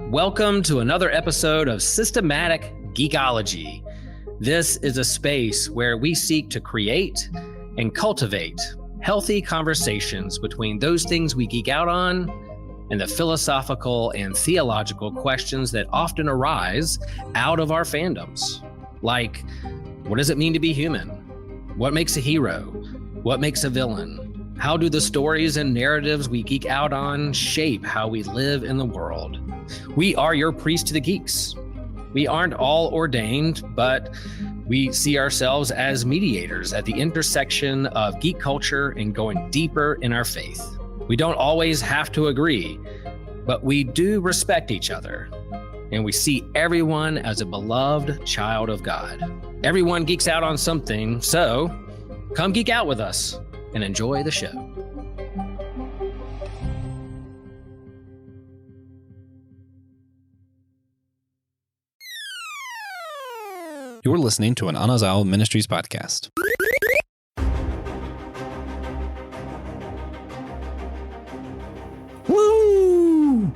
Welcome to another episode of Systematic Geekology. This is a space where we seek to create and cultivate healthy conversations between those things we geek out on and the philosophical and theological questions that often arise out of our fandoms. Like, what does it mean to be human? What makes a hero? What makes a villain? How do the stories and narratives we geek out on shape how we live in the world? We are your priest to the geeks. We aren't all ordained, but we see ourselves as mediators at the intersection of geek culture and going deeper in our faith. We don't always have to agree, but we do respect each other, and we see everyone as a beloved child of God. Everyone geeks out on something, so come geek out with us and enjoy the show. You're listening to an Anazal Ministries podcast. Woo!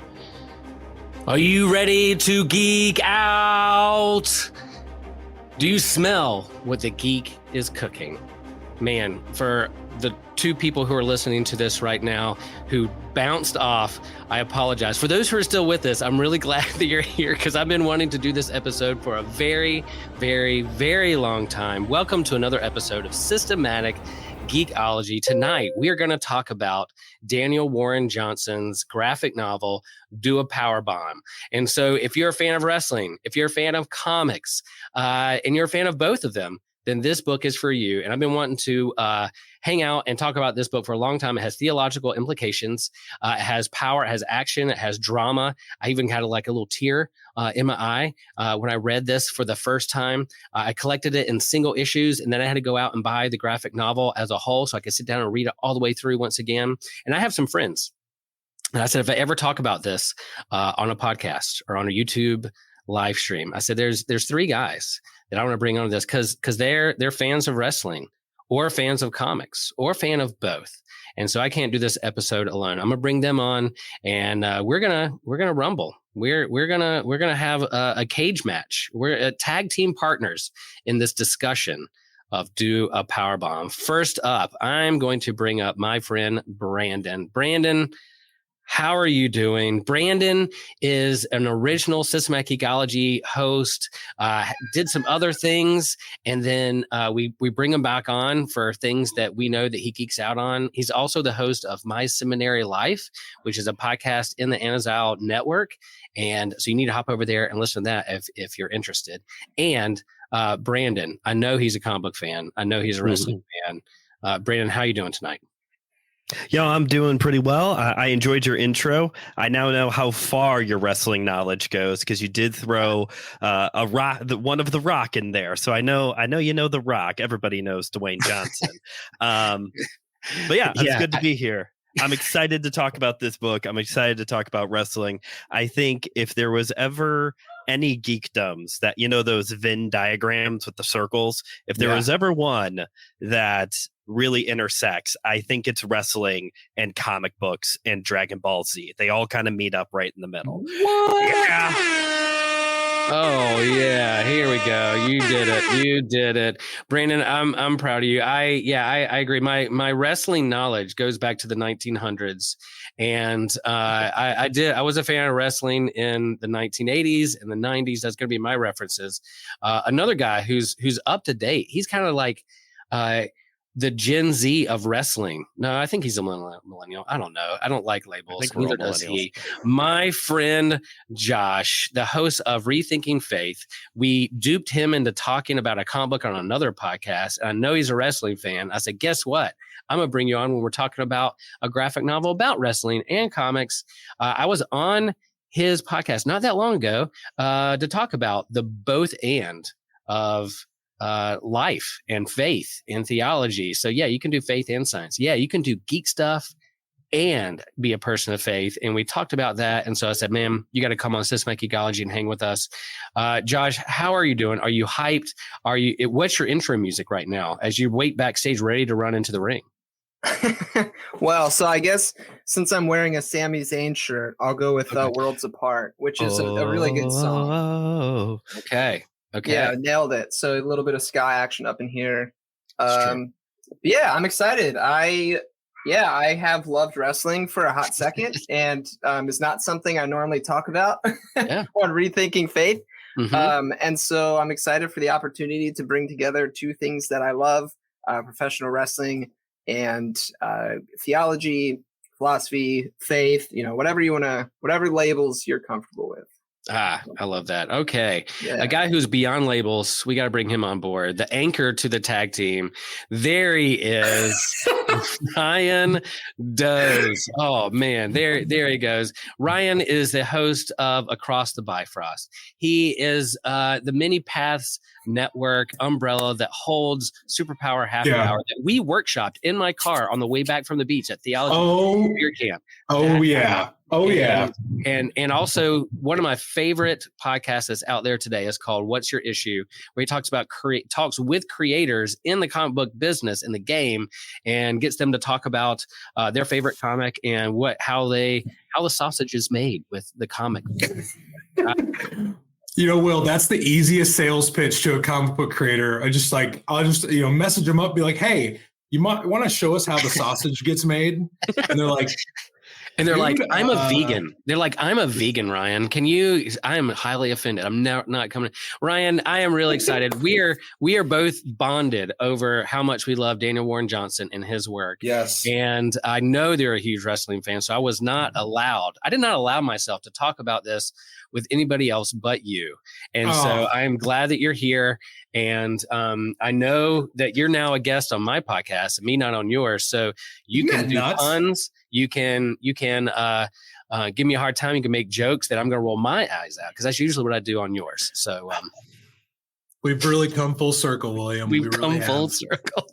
Are you ready to geek out? Do you smell what the geek is cooking? Man, for the two people who are listening to this right now who bounced off, I apologize. For those who are still with us, I'm really glad that you're here because I've been wanting to do this episode for a very, very, very long time. Welcome to another episode of Systematic Geekology. Tonight, we are going to talk about Daniel Warren Johnson's graphic novel, Do a Powerbomb. And so if you're a fan of wrestling, if you're a fan of comics, and you're a fan of both of them, then this book is for you. And I've been wanting to hang out and talk about this book for a long time. It has theological implications. It has power. It has action. It has drama. I even had a little tear in my eye when I read this for the first time. I collected it in single issues, and then I had to go out and buy the graphic novel as a whole so I could sit down and read it all the way through once again. And I have some friends. And I said, if I ever talk about this on a podcast or on a YouTube live stream, I said, there's three guys that I want to bring on this because they're fans of wrestling or fans of comics or fan of both. And so I can't do this episode alone. I'm gonna bring them on, and we're gonna rumble. We're gonna have a cage match. We're tag team partners in this discussion of Do a Powerbomb. First up, I'm going to bring up my friend Brandon. Brandon, how are you doing? Brandon is an original Systematic Geekology host, did some other things, and then we bring him back on for things that we know that he geeks out on. He's also the host of My Seminary Life, which is a podcast in the Anazal network. And so you need to hop over there and listen to that if you're interested. And Brandon, I know he's a comic book fan. I know he's a wrestling fan. Brandon, how are you doing tonight? I'm doing pretty well. I enjoyed your intro. I now know how far your wrestling knowledge goes because you did throw a rock, one of the Rock in there. So I know you know the Rock. Everybody knows Dwayne Johnson. But yeah, it's good to be here. I'm excited to talk about this book. I'm excited to talk about wrestling. I think if there was ever any geekdoms that, those Venn diagrams with the circles, if there was ever one that really intersects, I think it's wrestling and comic books and Dragon Ball Z. They all kind of meet up right in the middle. What? Yeah. Oh yeah, here we go. You did it. Brandon, I'm proud of you. I agree. My wrestling knowledge goes back to the 1900s, and I was a fan of wrestling in the 1980s and the 90s. That's going to be my references. Another guy who's up to date. He's kind of like the Gen Z of wrestling. No, I think he's a millennial. I don't know. I don't like labels. Neither does he. My friend Josh, the host of Rethinking Faith, we duped him into talking about a comic book on another podcast. And I know he's a wrestling fan. I said, guess what? I'm going to bring you on when we're talking about a graphic novel about wrestling and comics. I was on his podcast not that long ago to talk about the both and of life and faith and theology. So yeah, you can do faith and science. Yeah, you can do geek stuff and be a person of faith. And we talked about that. And so I said, man, you got to come on Systematic Geekology and hang with us. Josh, how are you doing? Are you hyped? What's your intro music right now as you wait backstage ready to run into the ring? Well, so I guess since I'm wearing a Sami Zayn shirt, I'll go with Okay. Worlds Apart, which is a really good song. Oh, Okay. Yeah, nailed it. So a little bit of sky action up in here. It's true. Yeah, I'm excited. I have loved wrestling for a hot second, and it's not something I normally talk about Yeah. on Rethinking Faith. Mhm. And so I'm excited for the opportunity to bring together two things that I love: professional wrestling and theology, philosophy, faith. Whatever labels you're comfortable with. I love that. Okay. Yeah. A guy who's beyond labels. We got to bring him on board. The anchor to the tag team. There he is. Ryan Does. Oh man, there he goes. Ryan is the host of Across the Bifrost. He is the Many Paths Network umbrella that holds Superpower Happy Hour that we workshopped in my car on the way back from the beach at Theology Beer Camp. And also one of my favorite podcasts that's out there today is called What's Your Issue, where he talks about talks with creators in the comic book business, in the game, and gets them to talk about their favorite comic and how the sausage is made with the comic. Will, that's the easiest sales pitch to a comic book creator. I'll just message them up, be like, hey, you might want to show us how the sausage gets made. And they're like, I'm a vegan. They're like, I'm a vegan, Ryan. I am highly offended. I'm not coming. Ryan, I am really excited. We are both bonded over how much we love Daniel Warren Johnson and his work. yes. And I know they're a huge wrestling fan. So I did not allow myself to talk about this with anybody else but you. And so I am glad that you're here. And I know that you're now a guest on my podcast and me not on yours. So you can do puns. You can give me a hard time. You can make jokes that I'm going to roll my eyes out, because that's usually what I do on yours. So we've really come full circle, William. We've come full circle.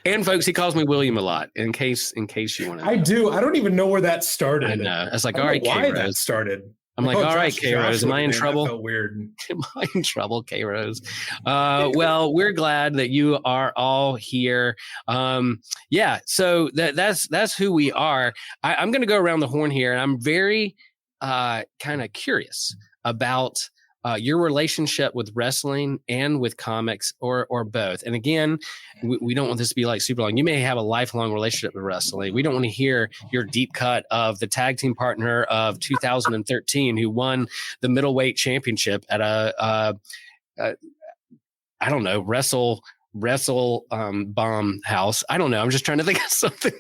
And folks, he calls me William a lot. In case you want to know. I do. I don't even know what that started. I know. It's like, all right, why that started. I'm like, all right, K-Rose, am I in trouble? That felt weird. Am I in trouble, K-Rose? Well, we're glad that you are all here. So that's who we are. I'm going to go around the horn here, and I'm very kind of curious about your relationship with wrestling and with comics, or both. And again, we don't want this to be like super long. You may have a lifelong relationship with wrestling. We don't want to hear your deep cut of the tag team partner of 2013 who won the middleweight championship at I don't know, wrestle bomb house. I don't know. I'm just trying to think of something.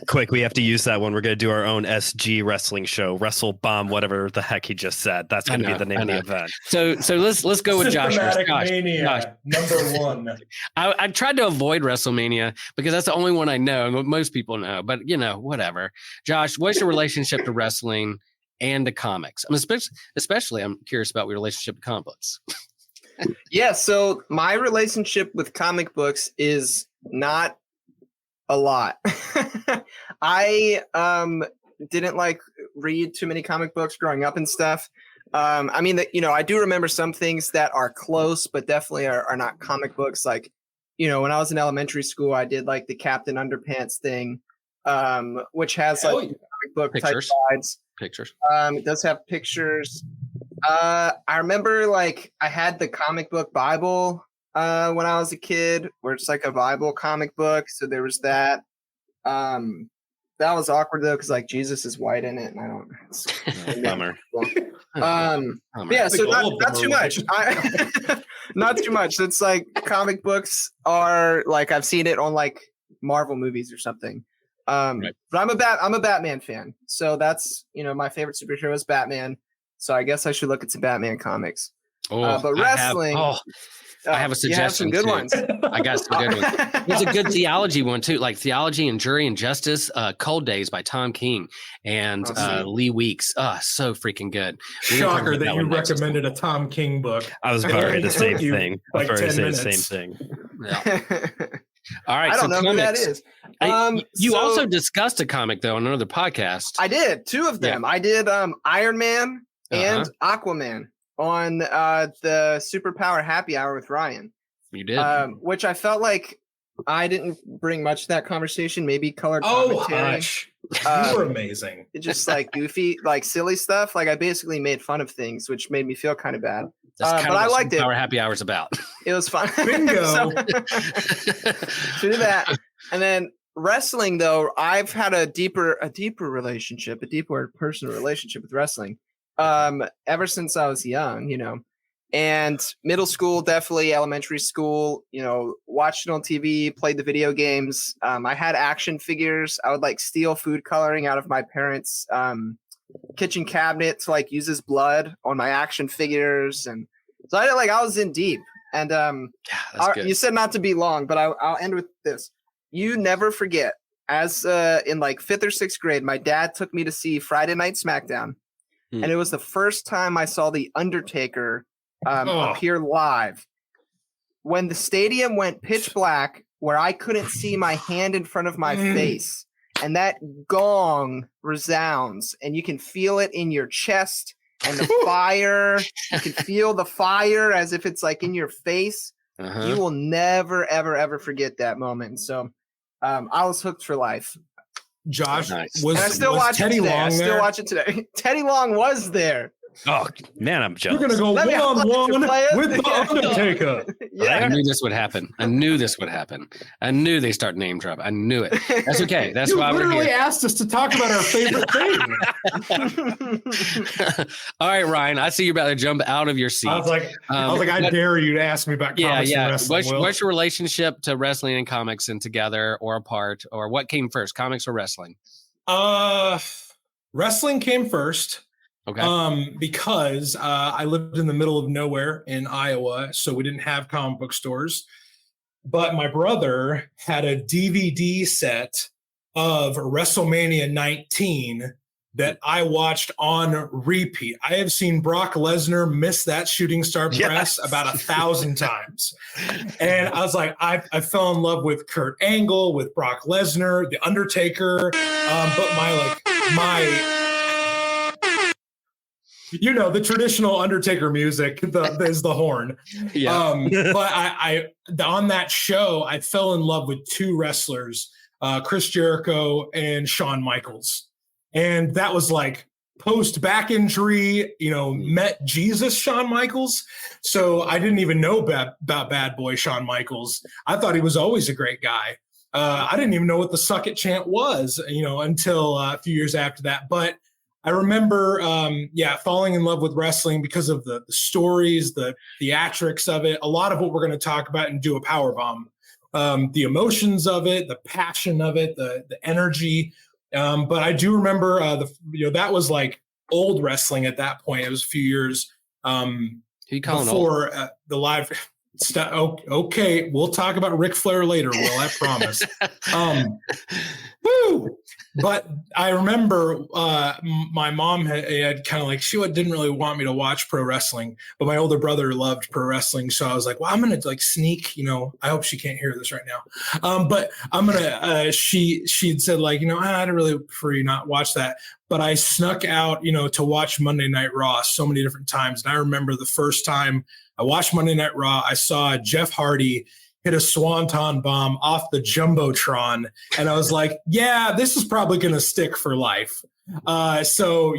Quick, we have to use that one. We're going to do our own SG wrestling show, Wrestle Bomb, whatever the heck he just said. That's going to be the name of the event. So let's go with Josh. Josh. Number one. I tried to avoid WrestleMania because that's the only one I know, and what most people know. But whatever. Josh, what's your relationship to wrestling and to comics? Especially I'm curious about your relationship to comic books. Yeah, so my relationship with comic books is not a lot. I didn't read too many comic books growing up and stuff. I do remember some things that are close, but definitely are not comic books. Like, when I was in elementary school, I did the Captain Underpants thing, which has comic book pictures. type sides. Pictures. It does have pictures. I remember I had the comic book Bible when I was a kid, where it's a Bible comic book. So there was that. That was awkward though, because Jesus is white in it, and I don't. Bummer. Yeah, so not too much. Not too much. It's comic books are I've seen it on Marvel movies or something. Right. But I'm a Batman fan, so that's my favorite superhero is Batman. So I guess I should look at some Batman comics. But wrestling, I have a suggestion. You have some good ones. I got some good ones. There's a good theology one too, like Theology and Jury and Justice, Cold Days by Tom King and Lee Weeks. So freaking good. Shocker that you recommended a Tom King book. I was about to say the same thing. I was about to say the same thing. Yeah. All right. I don't know comics. who that is. You also discussed a comic though on another podcast. I did 2 of them. Yeah. I did Iron Man and Aquaman on the Superpower Happy Hour with Ryan. You did, which I felt I didn't bring much to that conversation. Maybe color Oh, commentary. hush. Um, You were amazing. Just like goofy, like silly stuff. Like I basically made fun of things, which made me feel kind of bad. That's kind but of I what liked it. Our happy hour's about. It was fun. Bingo. So do that. And then wrestling, though, I've had a deeper relationship, a deeper personal relationship with wrestling. Ever since I was young, and middle school, definitely elementary school, watched it on TV, played the video games. I had action figures. I would like steal food coloring out of my parents' kitchen cabinet to like use his blood on my action figures. And so I was in deep. And you said not to be long, but I'll end with this. You never forget, as in like 5th or 6th grade, my dad took me to see Friday Night SmackDown. And it was the first time I saw The Undertaker appear live. When the stadium went pitch black, where I couldn't see my hand in front of my face, and that gong resounds, and you can feel it in your chest, and the fire, you can feel the fire as if it's like in your face. You will never, ever, ever forget that moment. So I was hooked for life. Josh, And I still watch it today. I still watch it today. Teddy Long was there. Oh man, I'm jealous. You're gonna go Let me one-on-one play it. with the Undertaker. I knew this would happen. I knew they start name drop. I knew it. That's okay. That's You why we're literally here. asked us to talk about our favorite thing. All right, Ryan. I see you're about to jump out of your seat. I was like, I dare you to ask me about comics and wrestling. What's your relationship to wrestling and comics, and together or apart, or what came first, comics or wrestling? Wrestling came first. Okay. Because I lived in the middle of nowhere in Iowa, so we didn't have comic book stores. But my brother had a DVD set of WrestleMania 19 that I watched on repeat. I have seen Brock Lesnar miss that shooting star press about 1,000 times. And I was like, I fell in love with Kurt Angle, with Brock Lesnar, The Undertaker. But my the traditional Undertaker music is the horn. Yeah. But I on that show, I fell in love with 2 wrestlers, Chris Jericho and Shawn Michaels. And that was like post back injury, met Jesus Shawn Michaels. So I didn't even know about bad boy Shawn Michaels. I thought he was always a great guy. I didn't even know what the Suck It chant was, until a few years after that. But I remember, falling in love with wrestling because of the stories, the theatrics of it, a lot of what we're going to talk about and do a Powerbomb, the emotions of it, the passion of it, the energy. But I do remember that was like old wrestling at that point. It was a few years before the live stuff. Okay, we'll talk about Ric Flair later, Will, I promise. Woo! But I remember my mom had kind of like, she didn't really want me to watch pro wrestling, but my older brother loved pro wrestling. So I was like, well, I'm going to like sneak, I hope she can't hear this right now. But I'm going to, she'd said like, I'd really prefer you not watch that. But I snuck out, to watch Monday Night Raw so many different times. And I remember the first time I watched Monday Night Raw, I saw Jeff Hardy hit a swanton bomb off the Jumbotron. And I was like, yeah, this is probably going to stick for life. So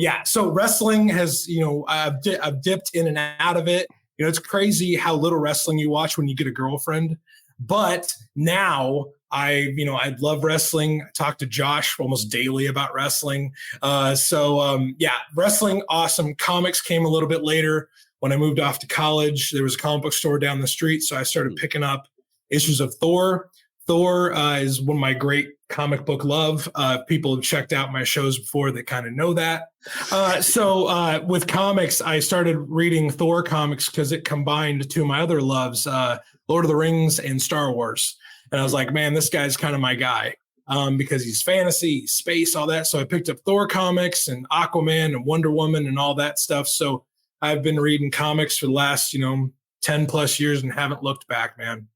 wrestling has, I've dipped in and out of it. It's crazy how little wrestling you watch when you get a girlfriend. But now I love wrestling. I talk to Josh almost daily about wrestling. Wrestling, awesome. Comics came a little bit later. When I moved off to college, there was a comic book store down the street. So I started picking up issues of Thor. Thor is one of my great comic book love. People have checked out my shows before that kind of know that. So with comics, I started reading Thor comics because it combined 2 of my other loves, Lord of the Rings and Star Wars. And I was like, man, this guy's kind of my guy because he's fantasy, he's space, all that. So I picked up Thor comics and Aquaman and Wonder Woman and all that stuff. So I've been reading comics for the last, 10 plus years and haven't looked back, man.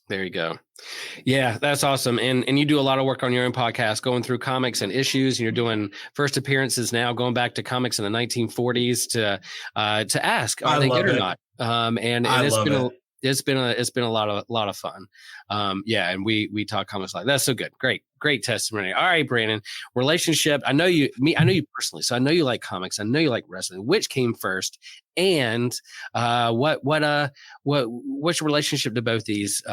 There you go. Yeah, that's awesome. And you do a lot of work on your own podcast, going through comics and issues. And you're doing first appearances now, going back to comics in the 1940s to ask, are they good or not? And it's been it's been a lot of fun. And we talk comics like that's so good. Great testimony. All right, Brandon, relationship. I know you personally, so I know you like comics. I know you like wrestling. Which came first? And what's your relationship to both these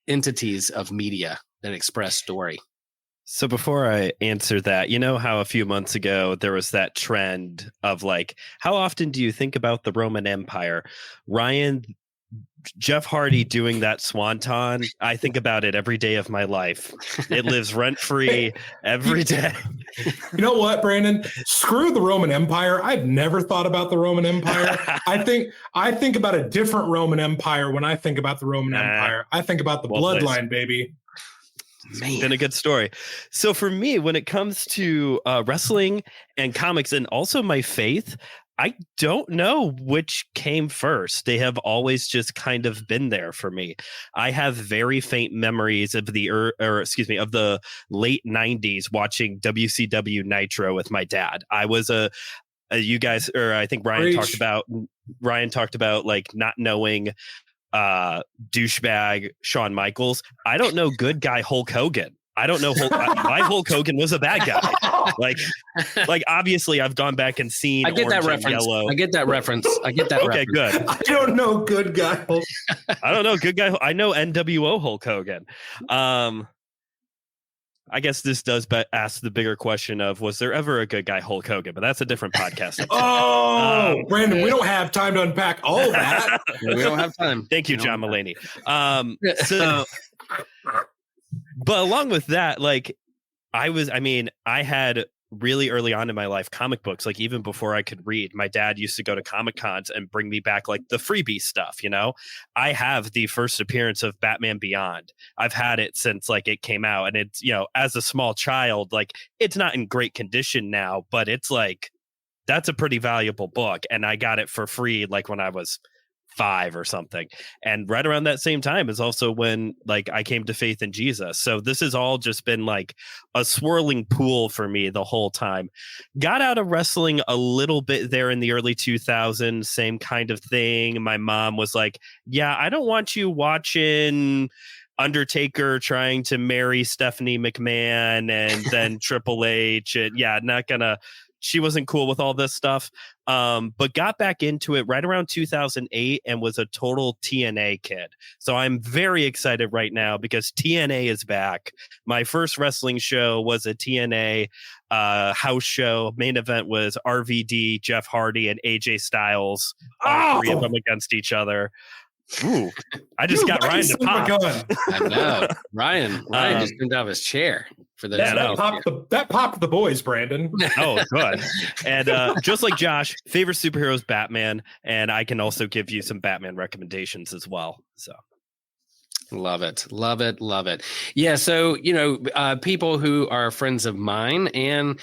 entities of media that express story? So before I answer that, you know how a few months ago there was that trend of like, how often do you think about the Roman Empire? Jeff Hardy doing that swanton, I think about it every day of my life. It lives rent-free every day. You know what, Brandon? Screw the Roman Empire. I've never thought about the Roman Empire. I think about a different Roman Empire when I think about the Roman Empire. I think about the bloodline, baby. It's been a good story. So for me, when it comes to wrestling and comics and also my faith, I don't know which came first. They have always just kind of been there for me. I have very faint memories of of the late 90s watching WCW Nitro with my dad. I was you guys, or I think Ryan talked about like not knowing douchebag Shawn Michaels. I don't know good guy Hulk Hogan. I don't know. My Hulk Hogan was a bad guy. Like obviously, I've gone back and seen. I get that reference. Yellow. I get that reference. Okay, good. I don't know good guy. I don't know good guy. I know NWO Hulk Hogan. I guess this does ask the bigger question of, was there ever a good guy Hulk Hogan? But that's a different podcast. Brandon, we don't have time to unpack all that. We don't have time. Thank you, John Mulaney. But along with that, like I had really early on in my life comic books, like even before I could read. My dad used to go to Comic Cons and bring me back like the freebie stuff, you know. I have the first appearance of Batman Beyond. I've had it since like it came out, and it's, you know, as a small child, like it's not in great condition now, but it's like that's a pretty valuable book, and I got it for free like when I was 5 or something. And right around that same time is also when like I came to faith in Jesus. So this has all just been like a swirling pool for me the whole time. Got out of wrestling a little bit there in the early 2000s, same kind of thing. My mom was like, yeah, I don't want you watching Undertaker trying to marry Stephanie McMahon and then Triple H. And she wasn't cool with all this stuff, but got back into it right around 2008 and was a total TNA kid. So I'm very excited right now because TNA is back. My first wrestling show was a TNA house show. Main event was RVD, Jeff Hardy, and AJ Styles. All three of them against each other. Ooh, I just got Ryan to pop. I know. Ryan just jumped out of his chair for the that popped the boys, Brandon. Oh, good. And just like Josh, favorite superhero is Batman, and I can also give you some Batman recommendations as well. So. Love it. Yeah. So, you know, people who are friends of mine and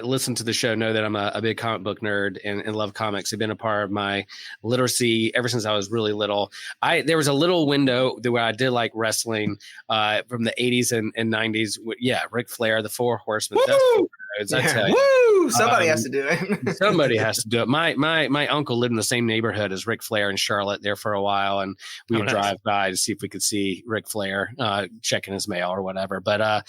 listen to the show know that I'm a big comic book nerd and love comics. They've been a part of my literacy ever since I was really little. There was a little window where I did like wrestling from the 80s and 90s. Yeah. Ric Flair, the Four Horsemen. Woo! Somebody has to do it. Somebody has to do it. My uncle lived in the same neighborhood as Ric Flair in Charlotte there for a while, and we would drive by to see if we could see Ric Flair checking his mail or whatever. But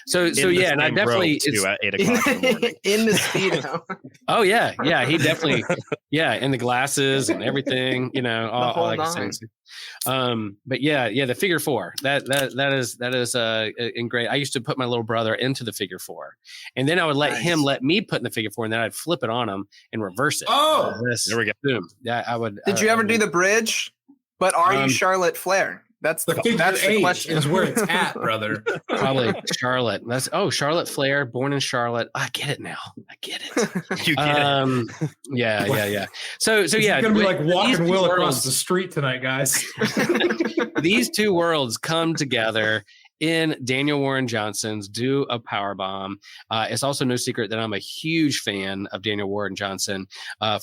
so yeah, and I definitely at 8 o'clock in the morning. In the Speedo. Oh yeah, he definitely and the glasses and everything, you know, all that things. But yeah, the figure four that is in great. I used to put my little brother into the figure four, and then I would let him let me put in the figure four, and then I'd flip it on him and reverse it. Oh, there we go. Boom. Yeah, I would. Did you ever do the bridge? But are you Charlotte Flair? That's the question. Is where it's at, brother. Probably Charlotte. Charlotte Flair, born in Charlotte. I get it now. I get it. You get it. Yeah. So yeah, it's gonna be like walking Will across the street tonight, guys. These two worlds come together in Daniel Warren Johnson's Do a Powerbomb. It's also no secret that I'm a huge fan of Daniel Warren Johnson.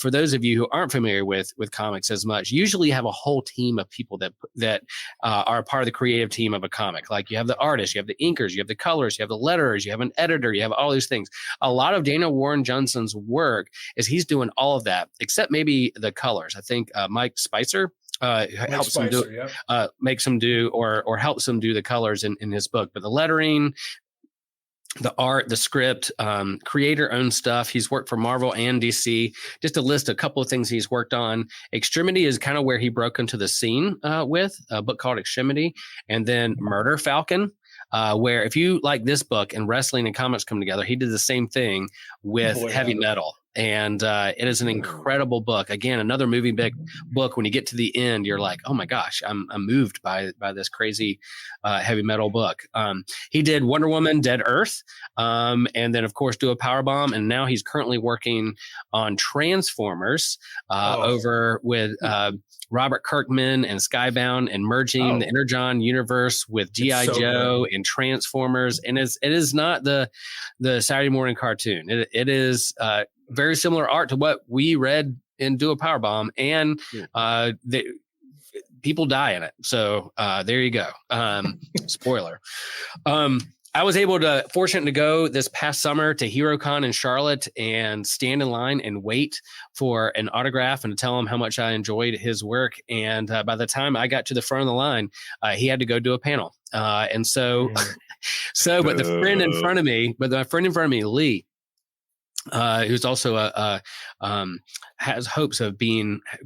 For those of you who aren't familiar with comics as much, usually you have a whole team of people that are a part of the creative team of a comic. Like you have the artist, you have the inkers, you have the colors, you have the letterers, you have an editor, you have all these things. A lot of Daniel Warren Johnson's work is he's doing all of that, except maybe the colors. I think Mike Spicer helps him do, makes him do, or helps him do the colors in his book. But the lettering, the art, the script, creator owned stuff. He's worked for Marvel and DC. Just to list a couple of things he's worked on. Extremity is kind of where he broke into the scene with a book called Extremity, and then Murder Falcon. Where if you like this book and wrestling and comics come together, he did the same thing with heavy metal. And it is an incredible book. Again, another movie big book. When you get to the end, you're like, oh my gosh, I'm moved by this crazy heavy metal book. He did Wonder Woman, Dead Earth, and then of course do a Powerbomb. And now he's currently working on Transformers over with Robert Kirkman and Skybound, and merging the Energon universe with G.I. Joe and Transformers. And it is not the Saturday morning cartoon. It is very similar art to what we read in Do a Powerbomb, and people die in it. So there you go. Spoiler. I was fortunate to go this past summer to HeroCon in Charlotte and stand in line and wait for an autograph and to tell him how much I enjoyed his work. And by the time I got to the front of the line, he had to go do a panel. But my friend in front of me, Lee, who's also has hopes of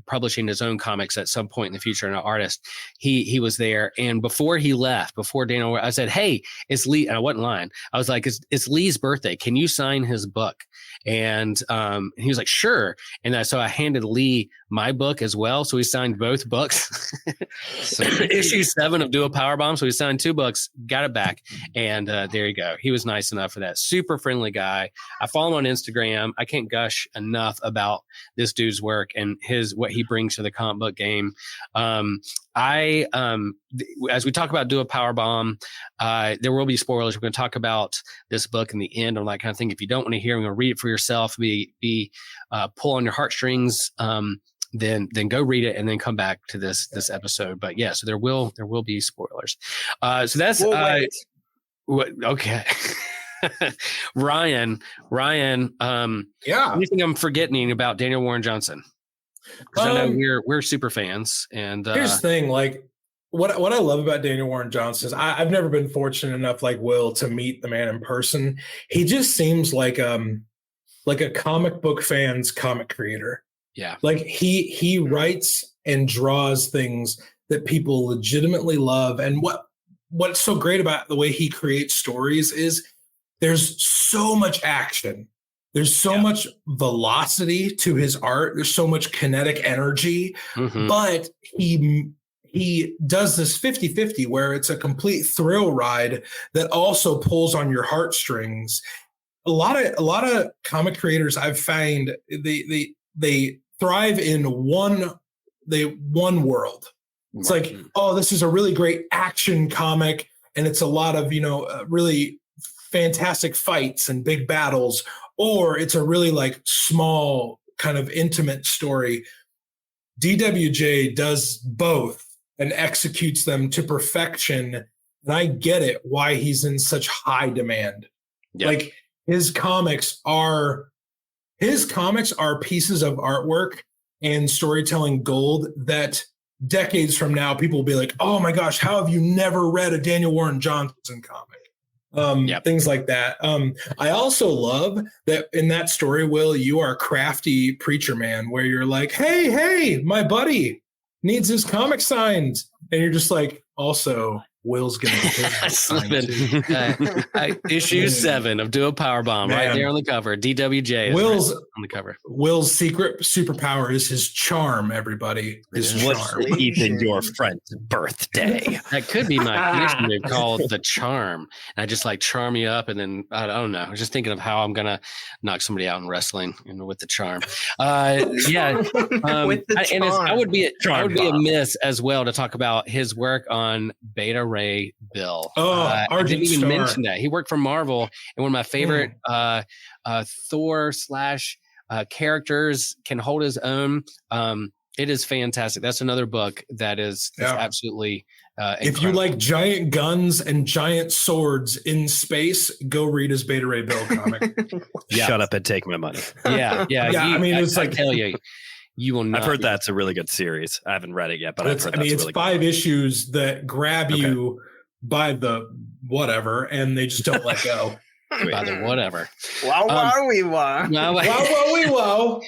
publishing his own comics at some point in the future, and an artist. He was there, and before he left, before Daniel, I said, "Hey, it's Lee," and I wasn't lying. I was like, "It's Lee's birthday. Can you sign his book?" And he was like, "Sure." And so I handed Lee my book as well. So we signed both books. Issue 7 of Do a Powerbomb. So we signed 2 books, got it back, and there you go. He was nice enough for that. Super friendly guy. I follow him on Instagram. I can't gush enough about this dude's work and what he brings to the comic book game. As we talk about Do a Powerbomb, there will be spoilers. We're going to talk about this book in the end, or that kind of thing. If you don't want to hear, I'm going to read it for yourself. Pull on your heartstrings. Then go read it and then come back to this episode. But yeah, so there will be spoilers. So that's okay. Ryan, anything I'm forgetting about Daniel Warren Johnson? Because I know we're super fans. And here's the thing, like what I love about Daniel Warren Johnson is I've never been fortunate enough, like Will, to meet the man in person. He just seems like a comic book fan's comic creator. Yeah, like he writes and draws things that people legitimately love. And what's so great about the way he creates stories is there's so much action. There's so much velocity to his art. There's so much kinetic energy, but he does this 50-50 where it's a complete thrill ride that also pulls on your heartstrings. A lot of comic creators I've found they thrive in one world. It's like, oh, this is a really great action comic, and it's a lot of really fantastic fights and big battles, or it's a really like small kind of intimate story. DWJ does both and executes them to perfection. And I get it why he's in such high demand. Yep. Like his comics are pieces of artwork and storytelling gold that decades from now, people will be like, oh my gosh, how have you never read a Daniel Warren Johnson comic? Things like that. I also love that in that story, Will, you are a crafty preacher man where you're like, hey, my buddy needs his comic signed. And you're just like, also, Will's going to issue 7 of Do a Powerbomb, right there on the cover. DWJ Will's on the cover. Will's secret superpower is his charm, everybody. Is what's even your friend's birthday. That could be my finishing move called the Charm. And I just like charm you up, and then I don't know. I was just thinking of how I'm gonna knock somebody out in wrestling, with the Charm. With the Charm. And I would be a miss as well to talk about his work on Beta Ray Bill. I didn't even mention that he worked for Marvel, and one of my favorite Thor / characters can hold his own. It is fantastic. That's another book that is absolutely if you like giant guns and giant swords in space, go read his Beta Ray Bill comic. Shut up and take my money. Yeah. I mean, it's I tell you. you will not. I've heard be- that's a really good series. I haven't read it yet, but I've heard that's it's really 5 issues that grab you by the whatever, and they just don't let go. by the whatever. Wow, wow, we wow. No, Whoa.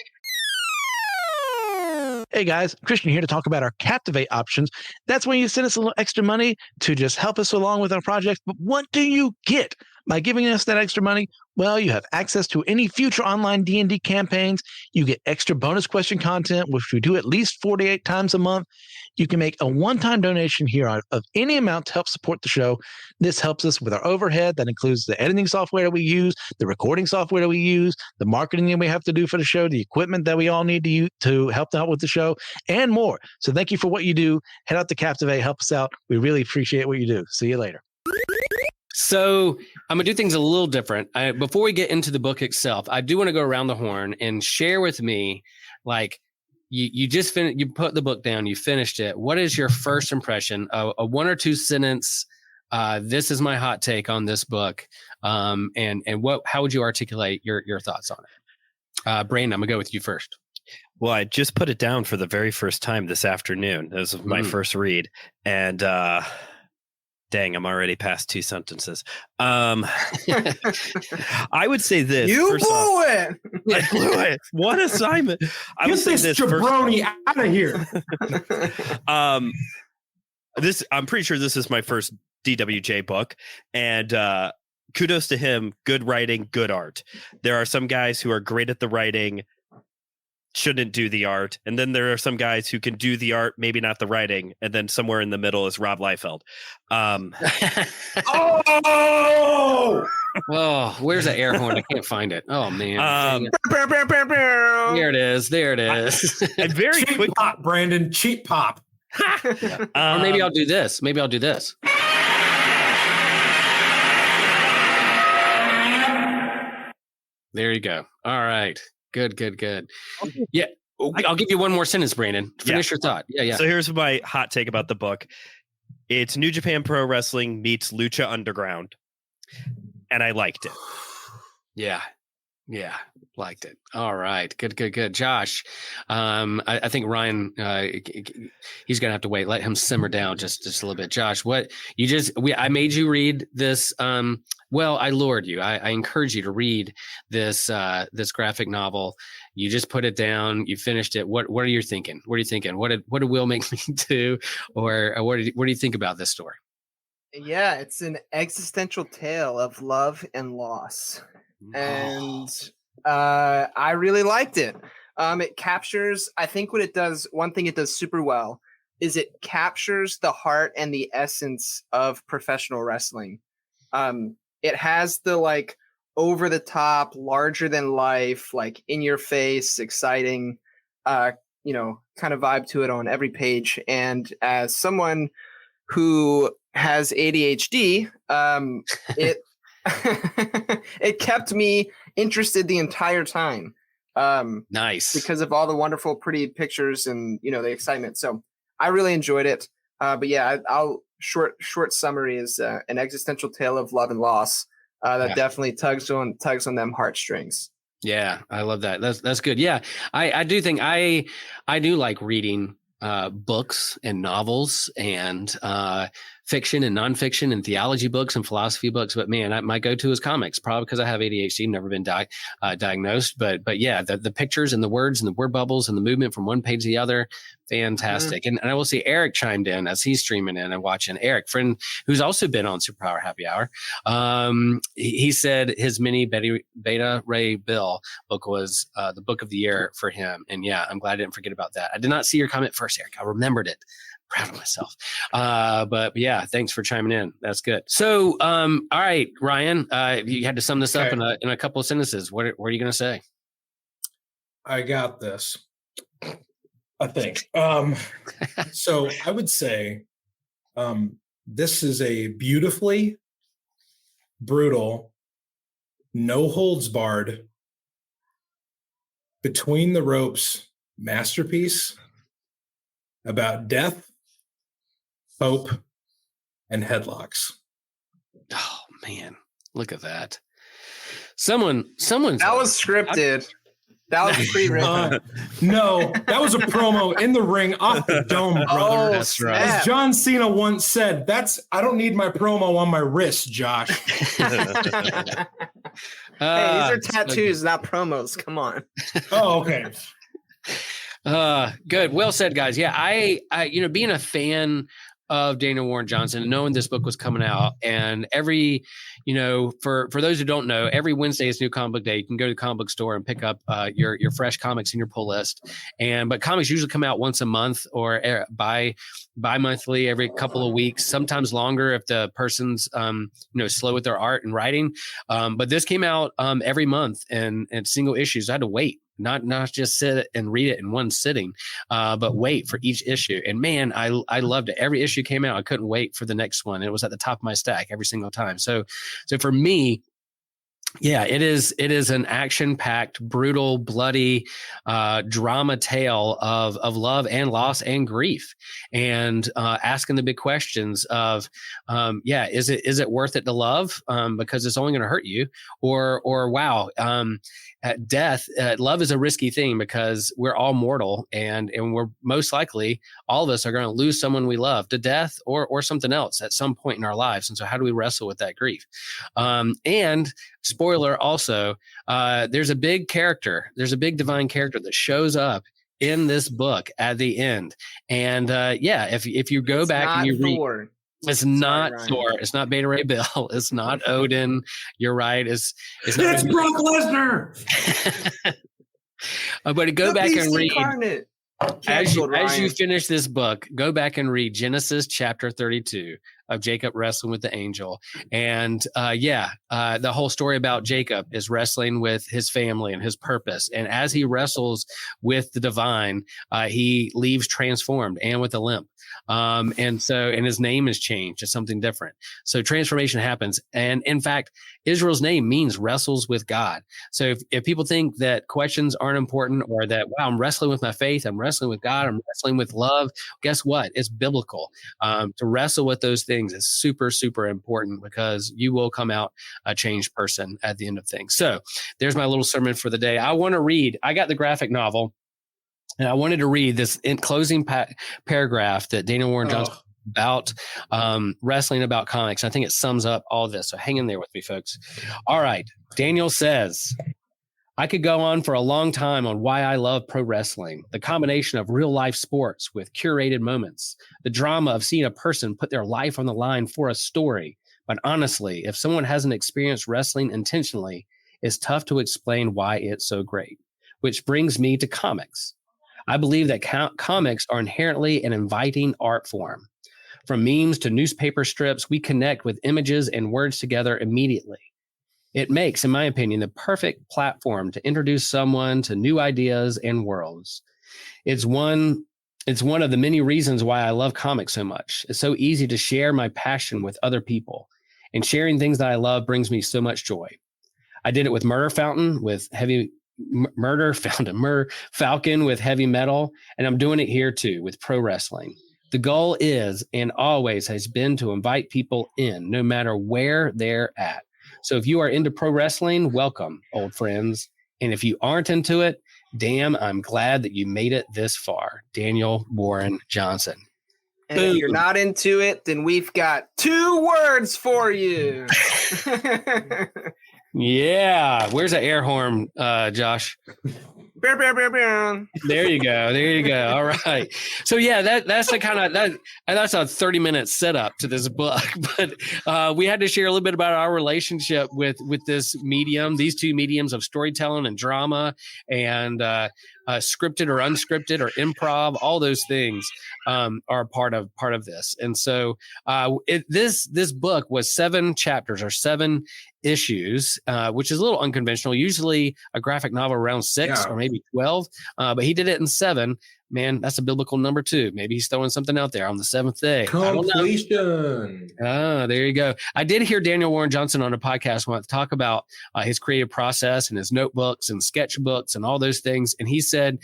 Hey guys, Christian here to talk about our Captivate options. That's when you send us a little extra money to just help us along with our project. But what do you get by giving us that extra money? Well, you have access to any future online D&D campaigns. You get extra bonus question content, which we do at least 48 times a month. You can make a one-time donation here of any amount to help support the show. This helps us with our overhead. That includes the editing software that we use, the recording software that we use, the marketing that we have to do for the show, the equipment that we all need to use to help out with the show, and more. So thank you for what you do. Head out to Captivate, help us out. We really appreciate what you do. See you later. So I'm gonna do things a little different. Before we get into the book itself, I do want to go around the horn and share with me, like, you just you put the book down, you finished it. What is your first impression? A 1 or 2 sentence. This is my hot take on this book. And how would you articulate your thoughts on it? Brandon, I'm gonna go with you first. Well, I just put it down for the very first time this afternoon. This was my first read, and dang, I'm already past 2 sentences. I would say this. You first blew off, it. I blew it. What assignment? I would Get say this this jabroni out of here. I'm pretty sure this is my first DWJ book, and kudos to him. Good writing, good art. There are some guys who are great at the writing, shouldn't do the art, and then there are some guys who can do the art, maybe not the writing, and then somewhere in the middle is Rob Liefeld. Oh, where's the air horn? I can't find it. Oh man. There it is. And very Cheap quick. pop, Brandon. Cheap pop. Or maybe I'll do this. There you go. All right. Good. Yeah. I'll give you one more sentence, Brandon. Finish your thought. Yeah. So here's my hot take about the book. It's New Japan Pro Wrestling meets Lucha Underground, and I liked it. Yeah. Liked it. All right. Good. Josh, I think Ryan, he's gonna have to wait. Let him simmer down just a little bit. Josh, I made you read this. Well, I lured you. I encouraged you to read this graphic novel. You just put it down. You finished it. What are you thinking? What are you thinking? What did Will make me do? Or what do you think about this story? Yeah, it's an existential tale of love and loss. And I really liked it. It captures, I think what it does, one thing it does super well is it captures the heart and the essence of professional wrestling. It has the like over the top, larger than life, like in your face, exciting, kind of vibe to it on every page. And as someone who has ADHD, it it kept me interested the entire time. Nice. Because of all the wonderful, pretty pictures and, the excitement. So I really enjoyed it. But yeah, I'll short summary is an existential tale of love and loss that definitely tugs on them heartstrings. Yeah, I love that. That's good. Yeah, I do think I do like reading books and novels and fiction and nonfiction and theology books and philosophy books. But man, my go-to is comics, probably because I have ADHD, never been diagnosed. But yeah, the pictures and the words and the word bubbles and the movement from one page to the other, fantastic. Mm-hmm. And I will see Eric chimed in as he's streaming in and watching. Eric, friend who's also been on Superpower Happy Hour. He said his mini Beta Ray Bill book was the book of the year for him. And yeah, I'm glad I didn't forget about that. I did not see your comment first, Eric. I remembered it. Proud of myself. But yeah, thanks for chiming in. That's good. So, all right, Ryan, you had to sum this up in a couple of sentences. What are you going to say? I got this, I think. So I would say this is a beautifully brutal, no holds barred, between the ropes masterpiece about death, hope, and headlocks. Oh man, look at that! Someone's that was scripted. That was pre-written. No, that was a promo in the ring off the dome, brother. Oh, That's right. As snap. John Cena once said, I don't need my promo on my wrist, Josh. Hey, these are tattoos, not promos. Come on. Oh, okay. Good. Well said, guys. Yeah, I being a fan of Daniel Warren Johnson and knowing this book was coming out, and every, for those who don't know, every Wednesday is New Comic Book Day. You can go to the comic book store and pick up your fresh comics in your pull list. But comics usually come out once a month or bi-monthly, every couple of weeks, sometimes longer if the person's slow with their art and writing. But this came out every month and single issues. I had to wait. Not just sit and read it in one sitting, but wait for each issue. And man, I loved it. Every issue came out, I couldn't wait for the next one. It was at the top of my stack every single time. So for me, yeah, it is an action-packed, brutal, bloody drama tale of love and loss and grief, and asking the big questions of, is it worth it to love? Because it's only going to hurt you, or wow, death. Love is a risky thing because we're all mortal, and we're most likely, all of us are going to lose someone we love to death or something else at some point in our lives. And so, how do we wrestle with that grief? And spoiler also, there's a big divine character that shows up in this book at the end. And if you go back and you read, it's not Thor, it's not Beta Ray Bill, it's not Odin. You're right. It's Brock Lesnar. But go back and read. Incarnate. As you finish this book, go back and read Genesis chapter 32 of Jacob wrestling with the angel. And the whole story about Jacob is wrestling with his family and his purpose. And as he wrestles with the divine, he leaves transformed and with a limp. And his name is changed to something different. So transformation happens. And in fact, Israel's name means wrestles with God. So if people think that questions aren't important, or that, wow, I'm wrestling with my faith, I'm wrestling with God, I'm wrestling with love, guess what? It's biblical. To wrestle with those things is super, super important, because you will come out a changed person at the end of things. So there's my little sermon for the day. I got the graphic novel, and I wanted to read this in closing paragraph that Daniel Warren Johnson about wrestling about comics. I think it sums up all this. So hang in there with me, folks. All right. Daniel says, I could go on for a long time on why I love pro wrestling. The combination of real life sports with curated moments, the drama of seeing a person put their life on the line for a story. But honestly, if someone hasn't experienced wrestling intentionally, it's tough to explain why it's so great. Which brings me to comics. I believe that comics are inherently an inviting art form. From memes to newspaper strips, we connect with images and words together immediately. It makes, in my opinion, the perfect platform to introduce someone to new ideas and worlds. It's one of the many reasons why I love comics so much. It's so easy to share my passion with other people, and sharing things that I love brings me so much joy. I did it with Murder Falcon with heavy metal, and I'm doing it here too with pro wrestling. The goal is and always has been to invite people in, no matter where they're at. So if you are into pro wrestling, welcome, old friends. And if you aren't into it, damn, I'm glad that you made it this far. Daniel Warren Johnson. And if you're not into it, then we've got 2 words for you. Yeah. Where's the air horn, Josh? Bear, bear, bear, bear. There you go. All right. So yeah, that's the kind of that's a 30-minute setup to this book. But we had to share a little bit about our relationship with this medium, these two mediums of storytelling and drama, and scripted or unscripted or improv. All those things are part of this. And so this book was 7 chapters or 7 issues, which is a little unconventional. Usually a graphic novel around 6 or maybe 12, but he did it in 7. man, that's a biblical number 2. Maybe he's throwing something out there on the 7th day. I don't know. Completion. There you go. I did hear Daniel Warren Johnson on a podcast once talk about his creative process and his notebooks and sketchbooks and all those things. And he said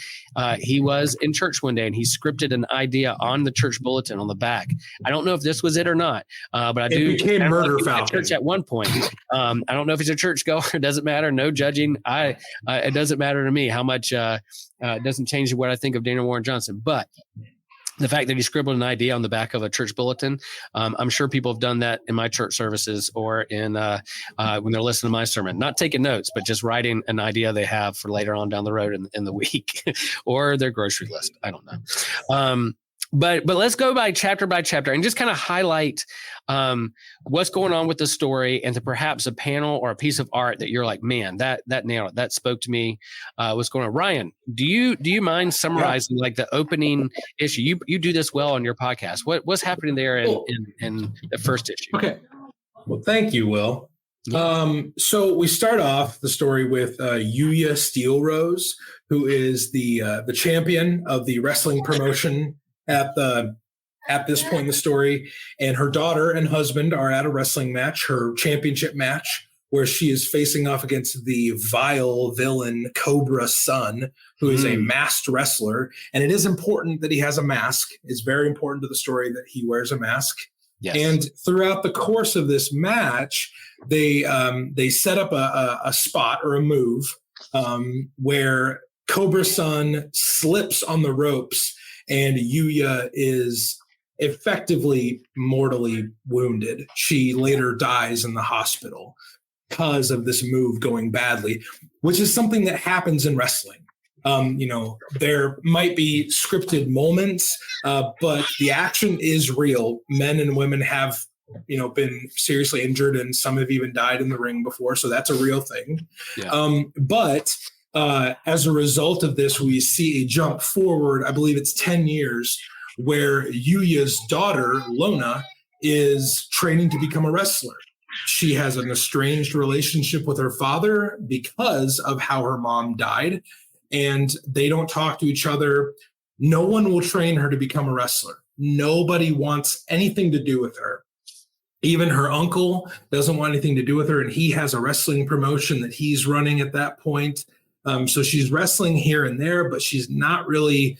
he was in church one day and he scripted an idea on the church bulletin on the back. I don't know if this was it or not, but I do. It became Murder Falcon. Church at one point. I don't know if he's a church goer. It doesn't matter. No judging. It doesn't matter to me how much. It doesn't change what I think of Daniel Warren Johnson, but the fact that he scribbled an idea on the back of a church bulletin, I'm sure people have done that in my church services or in when they're listening to my sermon, not taking notes, but just writing an idea they have for later on down the road in the week or their grocery list. I don't know. But let's go by chapter and just kind of highlight what's going on with the story and to perhaps a panel or a piece of art that you're like, man, that nailed it. That spoke to me. What's going on? Ryan, do you mind summarizing like the opening issue? You do this well on your podcast. What's happening there in the first issue? Okay. Well, thank you, Will. So we start off the story with Yuya Steel Rose, who is the champion of the wrestling promotion at this point in the story, and her daughter and husband are at a wrestling match, her championship match, where she is facing off against the vile villain Cobra Sun, who is a masked wrestler. And it is important that he has a mask. It's very important to the story that he wears a mask. Yes. And throughout the course of this match, they set up a spot or a move where Cobra Sun slips on the ropes and Yuya is effectively mortally wounded. She later dies in the hospital because of this move going badly, which is something that happens in wrestling. There might be scripted moments, but the action is real. Men and women have, been seriously injured, and some have even died in the ring before. So that's a real thing. Yeah. But as a result of this, we see a jump forward. I believe it's 10 years where Yuya's daughter, Lona, is training to become a wrestler. She has an estranged relationship with her father because of how her mom died, and they don't talk to each other. No one will train her to become a wrestler. Nobody wants anything to do with her. Even her uncle doesn't want anything to do with her, and he has a wrestling promotion that he's running at that point. So she's wrestling here and there, but she's not really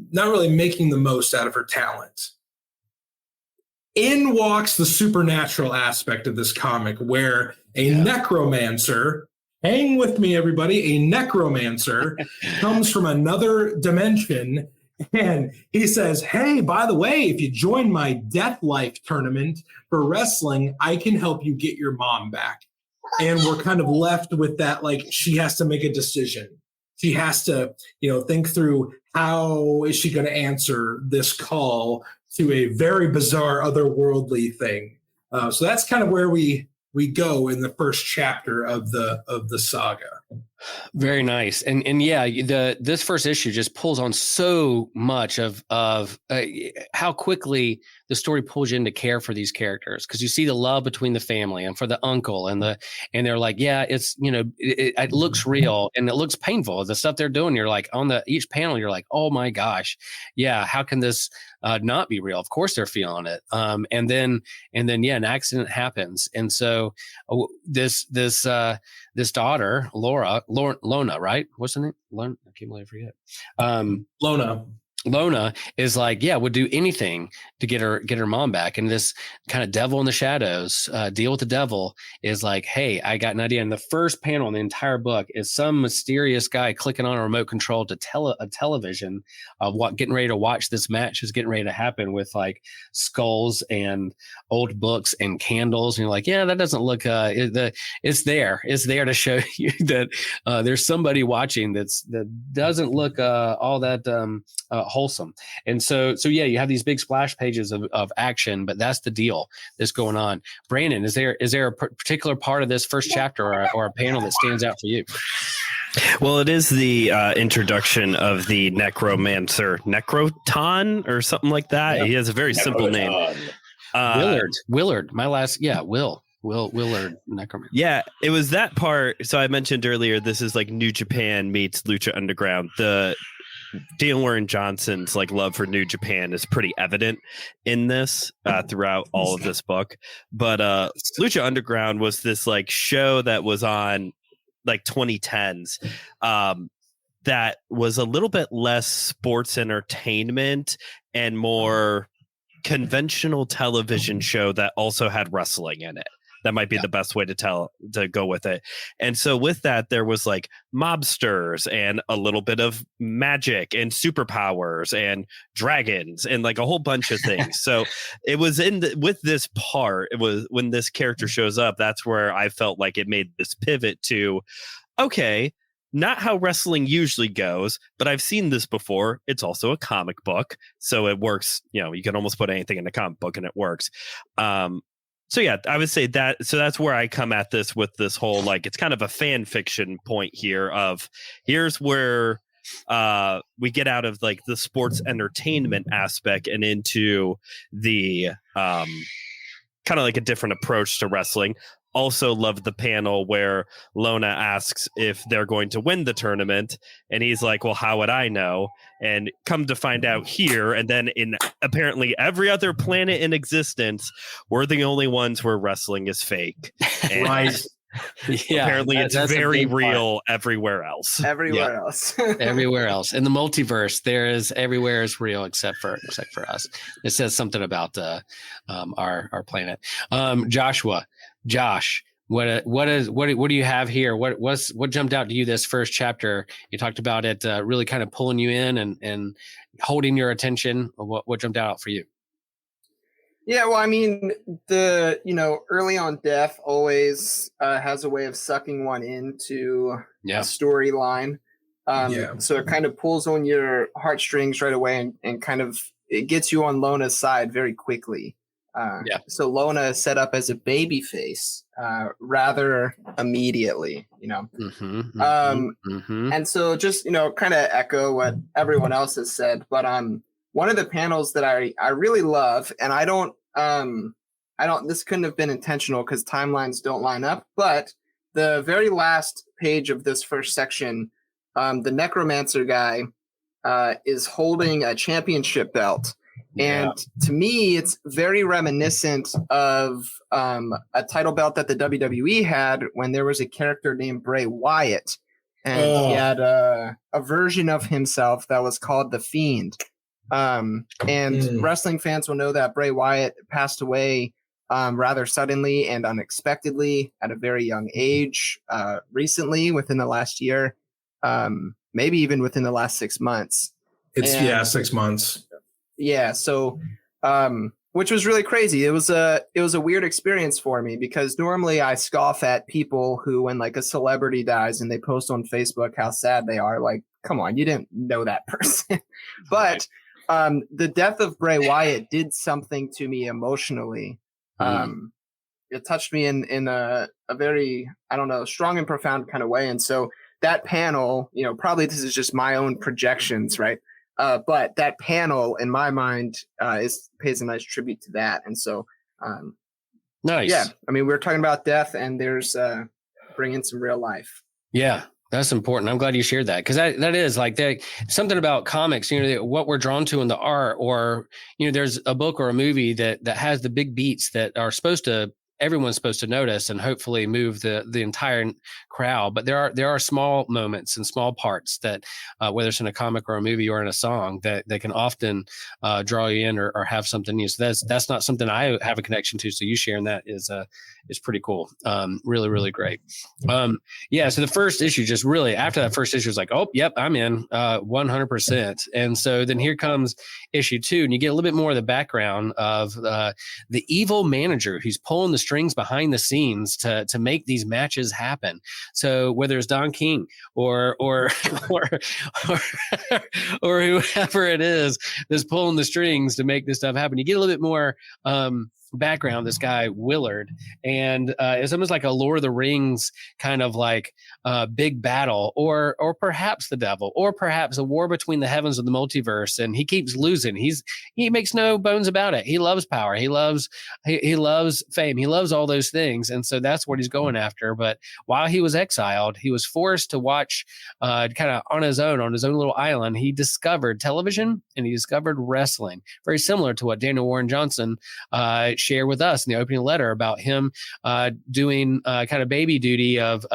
making the most out of her talent. In walks the supernatural aspect of this comic, where a necromancer, hang with me, everybody, a necromancer comes from another dimension, and he says, hey, by the way, if you join my Death Life tournament for wrestling, I can help you get your mom back. And we're kind of left with that, like, she has to make a decision. She has to, think through how is she going to answer this call to a very bizarre, otherworldly thing. So that's kind of where we go in the first chapter of the saga. Very nice. And yeah, this first issue just pulls on so much of how quickly the story pulls you into care for these characters, because you see the love between the family and for the uncle and they're like, yeah, it's, it looks real and it looks painful. The stuff they're doing, you're like on each panel, you're like, oh my gosh, yeah, how can this not be real? Of course they're feeling it. And then yeah, an accident happens. And so this daughter, Lona, right? What's her name? Lona? I can't believe I forget. Lona is like, yeah, would do anything to get her mom back. And this kind of devil in the shadows, deal with the devil, is like, hey, I got an idea. And the first panel in the entire book is some mysterious guy clicking on a remote control to tell a television of what getting ready to watch this match is getting ready to happen, with like skulls and old books and candles. And you're like, yeah, that doesn't look, it's there to show you that there's somebody watching that doesn't look all that wholesome. And so yeah, you have these big splash pages of action, but that's the deal that's going on. Brandon, is there a particular part of this first chapter or a panel that stands out for you? Well, it is the introduction of the necromancer, Necroton or something like that. Yep. He has a very simple name. Willard. Willard Necromancer. Yeah, it was that part. So I mentioned earlier, this is like New Japan meets Lucha Underground. Daniel Warren Johnson's like love for New Japan is pretty evident in this throughout all of this book. But Lucha Underground was this like show that was on like 2010s that was a little bit less sports entertainment and more conventional television show that also had wrestling in it. That might be the best way to go with it. And so with that, there was like mobsters and a little bit of magic and superpowers and dragons and like a whole bunch of things. So it was with this part, it was when this character shows up, that's where I felt like it made this pivot to, okay, not how wrestling usually goes, but I've seen this before. It's also a comic book. So it works. You know, you can almost put anything in a comic book and it works. So yeah, I would say that. So that's where I come at this with this whole, like, it's kind of a fan fiction point here of here's where we get out of like the sports entertainment aspect and into the kind of like a different approach to wrestling. Also love the panel where Lona asks if they're going to win the tournament. And he's like, well, how would I know? And come to find out here, and then in apparently every other planet in existence, we're the only ones where wrestling is fake. And Right. Yeah, apparently it's that's a very big part. everywhere else. Everywhere else. Everywhere else in the multiverse, there is everywhere is real except for us. It says something about our planet. Josh, what do you have here? What jumped out to you this first chapter? You talked about it really kind of pulling you in and holding your attention. What jumped out for you? Yeah, well, I mean, early on death always has a way of sucking one into a storyline. So it kind of pulls on your heartstrings right away and kind of it gets you on Lona's side very quickly. So Lona is set up as a baby face rather immediately, And so just, kind of echo what everyone else has said. But one of the panels that I really love, and I don't, this couldn't have been intentional because timelines don't line up, but the very last page of this first section, the necromancer guy is holding a championship belt. And to me, it's very reminiscent of a title belt that the WWE had when there was a character named Bray Wyatt. And he had a version of himself that was called The Fiend. Wrestling fans will know that Bray Wyatt passed away rather suddenly and unexpectedly at a very young age recently within the last year, maybe even within the last 6 months. 6 months. Yeah. So, which was really crazy. It was a weird experience for me because normally I scoff at people who, when like a celebrity dies and they post on Facebook how sad they are, like, come on, you didn't know that person. But the death of Bray Wyatt did something to me emotionally. It touched me in a very, I don't know, strong and profound kind of way. And so that panel, probably this is just my own projections, right? But that panel, in my mind, pays a nice tribute to that. And so, nice. Yeah, I mean, we're talking about death, and there's bringing some real life. Yeah, that's important. I'm glad you shared that because that is like something about comics. What we're drawn to in the art, or there's a book or a movie that has the big beats that are everyone's supposed to notice and hopefully move the entire crowd. But there are small moments and small parts that, whether it's in a comic or a movie or in a song, that can often draw you in or have something new. So that's not something I have a connection to. So you sharing that is pretty cool. Really, really great. So the first issue, just really after that first issue, is like, oh, yep, I'm in 100%. And so then here comes issue 2, and you get a little bit more of the background of the evil manager who's pulling the strings behind the scenes to make these matches happen. So whether it's Don King or whoever it is that's pulling the strings to make this stuff happen, you get a little bit more background, this guy Willard, and it's almost like a Lord of the Rings kind of like big battle, or perhaps the devil, or perhaps a war between the heavens and the multiverse, and he keeps losing. He makes no bones about it. He loves power. He loves fame. He loves all those things, and so that's what he's going after. But while he was exiled, he was forced to watch kind of on his own little island. He discovered television and he discovered wrestling, very similar to what Daniel Warren Johnson share with us in the opening letter about him doing kind of baby duty of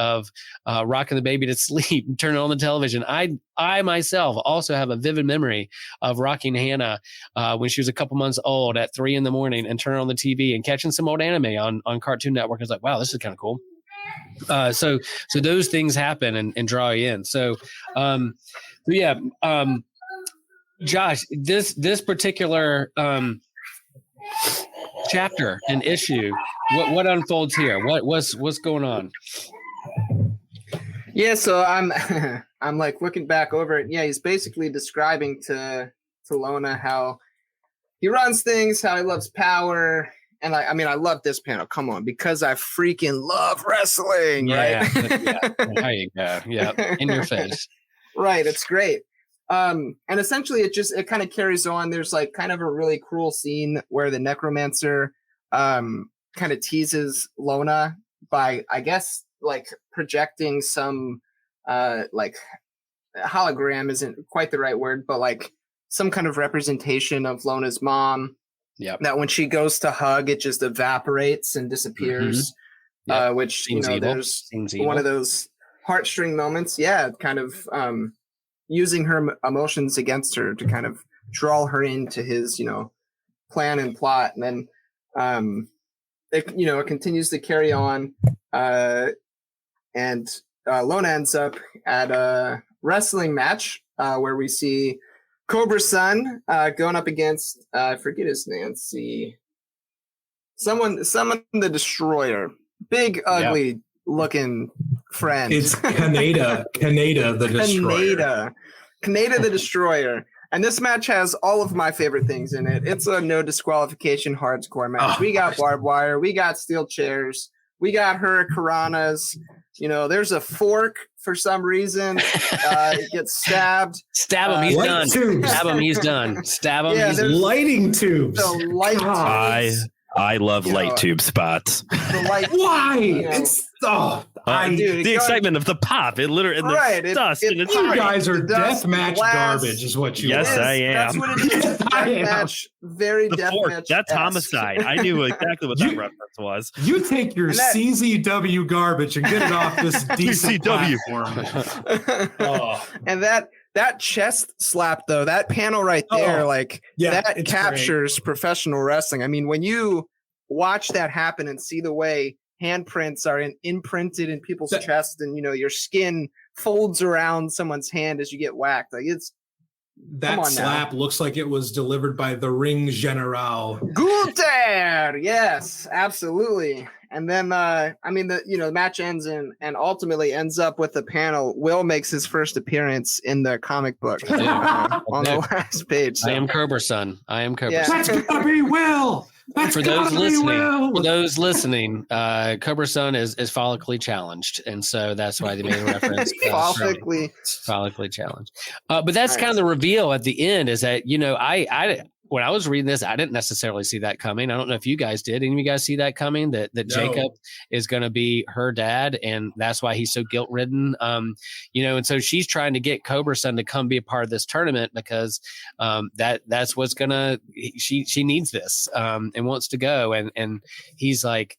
rocking the baby to sleep and turning on the television. I myself also have a vivid memory of rocking Hannah when she was a couple months old at 3 a.m. and turning on the TV and catching some old anime on Cartoon Network. I was like, wow, this is kind of cool. So those things happen and draw you in. Josh, this particular chapter and issue, what unfolds here? What's going on? Yeah, so I'm like looking back over it. Yeah, he's basically describing to Lona how he runs things, how he loves power. And I love this panel. Come on, because I freaking love wrestling, right? Yeah, there you go. Yeah, in your face. Right, it's great. And essentially it kind of carries on. There's like kind of a really cruel scene where the necromancer kind of teases Lona by, I guess, like projecting some like hologram isn't quite the right word, but like some kind of representation of Lona's mom. Yeah. That when she goes to hug, it just evaporates and disappears. Mm-hmm. Yep. Which Seems evil. there's one of those heartstring moments. Yeah, kind of using her emotions against her to kind of draw her into his, plan and plot. And then it continues to carry on. And Lona ends up at a wrestling match where we see Cobra's son going up against I forget his name. Let's see, someone the Destroyer, big ugly looking friend. It's Kaneda the Destroyer. Kaneda the Destroyer. And this match has all of my favorite things in it. It's a no disqualification hardcore match. We got barbed wire, we got steel chairs, we got hurricanranas. There's a fork for some reason. It gets stabbed. Stab him, he's done. Tubes. Stab him, he's done. Stab him, Yeah, he's there's- Lighting tubes. The light tubes. I love light tube spots. The light. Why? It's dude, The excitement of the pop, it literally, and Right, the it- dust, it- and it's You great. guys are The dust, deathmatch glass. garbage, is what you Yes, are. I am. That's what it is. I am. Deathmatch, very The fork, deathmatch. that's homicide. I knew exactly what that reference was. You take your And that- CZW garbage and get it off this decent CZW. platform. Oh. And that chest slap though, that panel right there, Yeah, that it's captures professional wrestling. I mean, when you watch that happen and see the way handprints are imprinted in people's That- chest, and your skin folds around someone's hand as you get whacked, like it's Come That on now. slap looks like it was delivered by the Ring General. Guter. Yes, absolutely. And then the match ends and ultimately ends up with the panel. Will makes his first appearance in the comic book on the last page. I am Cobra's son. I am Cobra's Yeah. son. That's gotta be Will. That's For those gotta be listening, Will. for those listening, Cobra's son is follically challenged, and so that's why they made a reference. Follically challenged. But that's kind of the reveal at the end. Is that I when I was reading this, I didn't necessarily see that coming. I don't know if you guys did. Any of you guys see that coming? That No. Jacob is going to be her dad, and that's why he's so guilt ridden. And so she's trying to get Cobra's son to come be a part of this tournament because that's what's gonna. She needs this and wants to go, and he's like.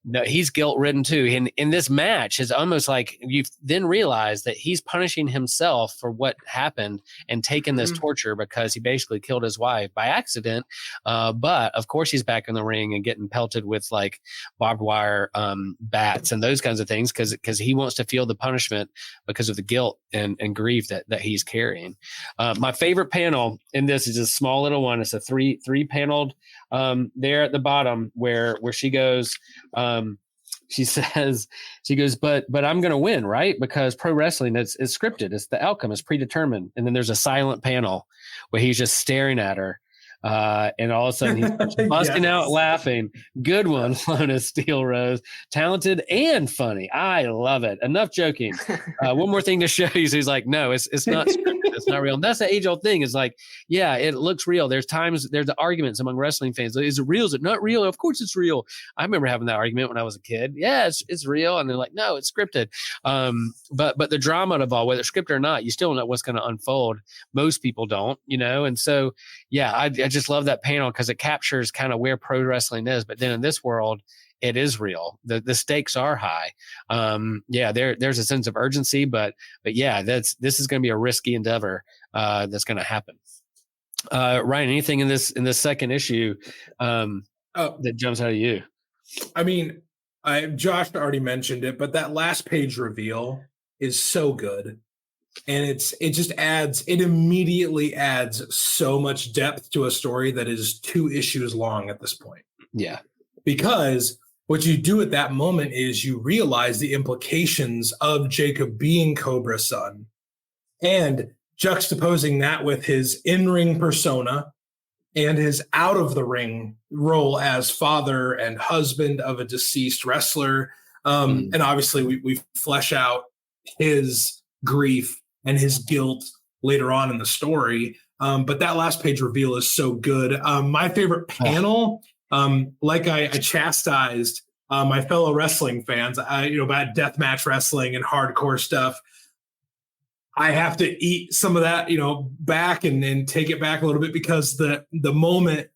No, he's guilt ridden too. And in this match, it's almost like you then realize that he's punishing himself for what happened and taking this torture because he basically killed his wife by accident. But of course, he's back in the ring and getting pelted with like barbed wire bats and those kinds of things because he wants to feel the punishment because of the guilt and grief that he's carrying. My favorite panel in this is a small little one. It's a three paneled there at the bottom where she goes. She goes, but I'm going to win, right? Because pro wrestling is scripted. It's the outcome is predetermined. And then there's a silent panel where he's just staring at her. And all of a sudden he's busting out laughing. Good one, Lona Steel Rose. Talented and funny. I love it. Enough joking. One more thing to show you. So he's like, no, it's not scripted. It's not real. And that's the age-old thing. It's like, yeah, it looks real. There's the arguments among wrestling fans. Is it real? Is it not real? Of course it's real. I remember having that argument when I was a kid. Yeah, it's real. And they're like, no, it's scripted. But the drama of all, whether it's scripted or not, you still don't know what's going to unfold. Most people don't, and so, yeah, I just love that panel because it captures kind of where pro wrestling is. But then in this world, it is real. The stakes are high. There's a sense of urgency, but yeah, this is going to be a risky endeavor that's going to happen. Ryan, anything in this second issue that jumps out of you? I mean, Josh already mentioned it, but that last page reveal is so good. And it immediately adds so much depth to a story that is 2 issues long at this point. Yeah. Because what you do at that moment is you realize the implications of Jacob being Cobra's son and juxtaposing that with his in-ring persona and his out-of-the-ring role as father and husband of a deceased wrestler. And obviously we flesh out his grief and his guilt later on in the story. But that last page reveal is so good. My favorite panel, like I chastised my fellow wrestling fans, about deathmatch wrestling and hardcore stuff. I have to eat some of that, back and take it back a little bit because the moment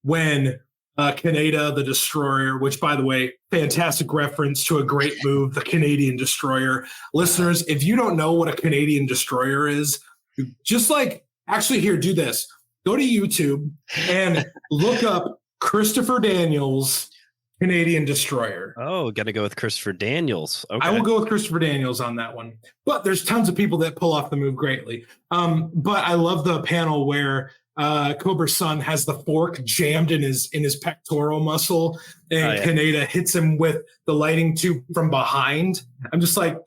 when Kaneda the Destroyer, which, by the way, fantastic reference to a great move, the Canadian Destroyer. Listeners, if you don't know what a Canadian Destroyer is, just actually here, do this. Go to YouTube and look up Christopher Daniels' Canadian Destroyer. Oh, got to go with Christopher Daniels. Okay. I will go with Christopher Daniels on that one. But there's tons of people that pull off the move greatly. But I love the panel where Cobra's son has the fork jammed in his pectoral muscle, and Kaneda hits him with the lighting tube from behind. I'm just like,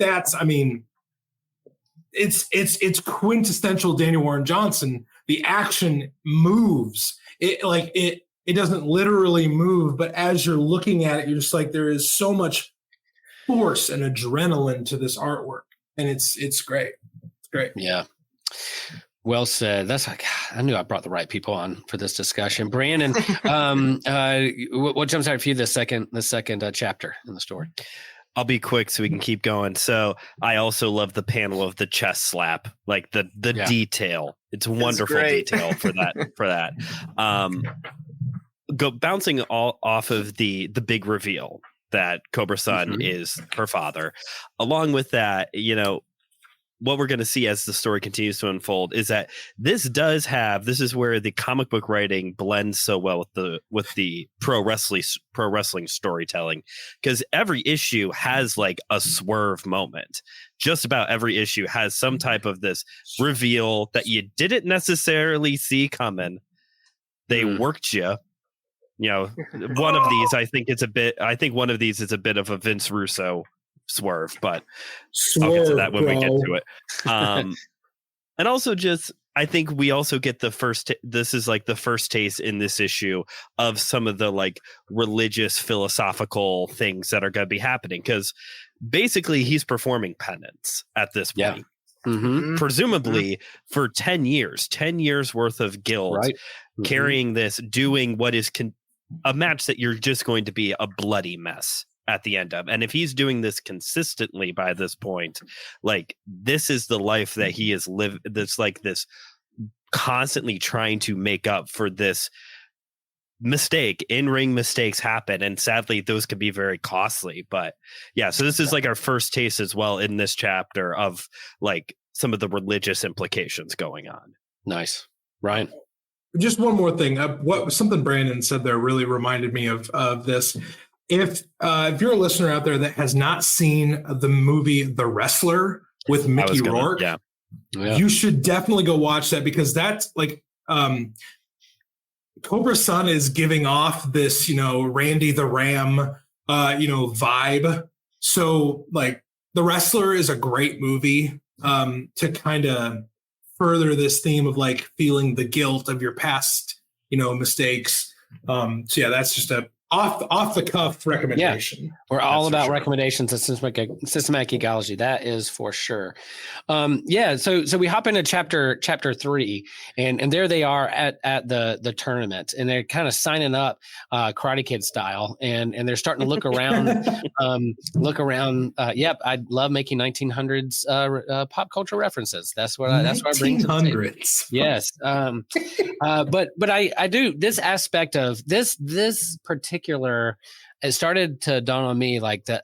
it's quintessential Daniel Warren Johnson. The action moves. It doesn't literally move, but as you're looking at it, you're just like, there is so much force and adrenaline to this artwork, and it's great. It's great. Yeah. Well said. That's I knew I brought the right people on for this discussion. Brandon, what jumps out for you the second chapter in the story? I'll be quick so we can keep going. So I also love the panel of the chest slap, like the detail. It's wonderful detail for that. Bouncing all off of the big reveal that Cobra's son is her father. Along with that, what we're going to see as the story continues to unfold is that this is where the comic book writing blends so well with the pro wrestling storytelling, because every issue has like a swerve moment. Just about every issue has some type of this reveal that you didn't necessarily see coming. They worked you. One of these, I think one of these is a bit of a Vince Russo swerve, but I'll get to that when we get to it. And also I think we also get this is like the first taste in this issue of some of the like religious philosophical things that are going to be happening, because basically he's performing penance at this point. Presumably for 10 years worth of guilt, right? Carrying this, doing what is a match that you're just going to be a bloody mess at the end of. And if he's doing this consistently by this point, like this is the life that he has lived. That's like this constantly trying to make up for this mistake. In-ring mistakes happen, and sadly those can be very costly. But yeah, so this is like our first taste as well in this chapter of like some of the religious implications going on. Nice. Ryan? Just one more thing. Something Brandon said there really reminded me of this. If you're a listener out there that has not seen the movie The Wrestler with Mickey Rourke, you should definitely go watch that, because that's like Cobra's son is giving off this, Randy the Ram, vibe. So like The Wrestler is a great movie to kind of further this theme of like feeling the guilt of your past mistakes. So yeah, that's just a off the cuff recommendation. We're all That's for about sure. recommendations of systematic ecology. That is for sure. So we hop into chapter 3, and there they are at the tournament, and they're kind of signing up Karate Kid style, and they're starting to look around. Yep, I love making 1900s pop culture references. That's what I bring to the table. 1900s. Yes. But I do this aspect of this particular, it started to dawn on me like the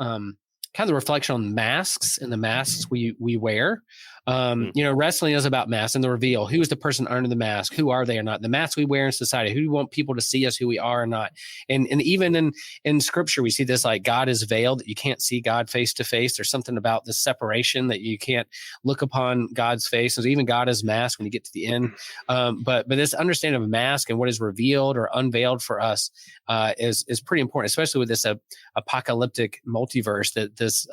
kind of the reflection on masks and the masks we wear. Wrestling is about masks and the reveal. Who is the person under the mask? Who are they or not? The masks we wear in society. Who do we want people to see us who we are or not? And even in scripture, we see this like God is veiled, that you can't see God face to face. There's something about the separation that you can't look upon God's face. And even God is masked when you get to the end. But this understanding of a mask and what is revealed or unveiled for us is pretty important, especially with this apocalyptic multiverse that this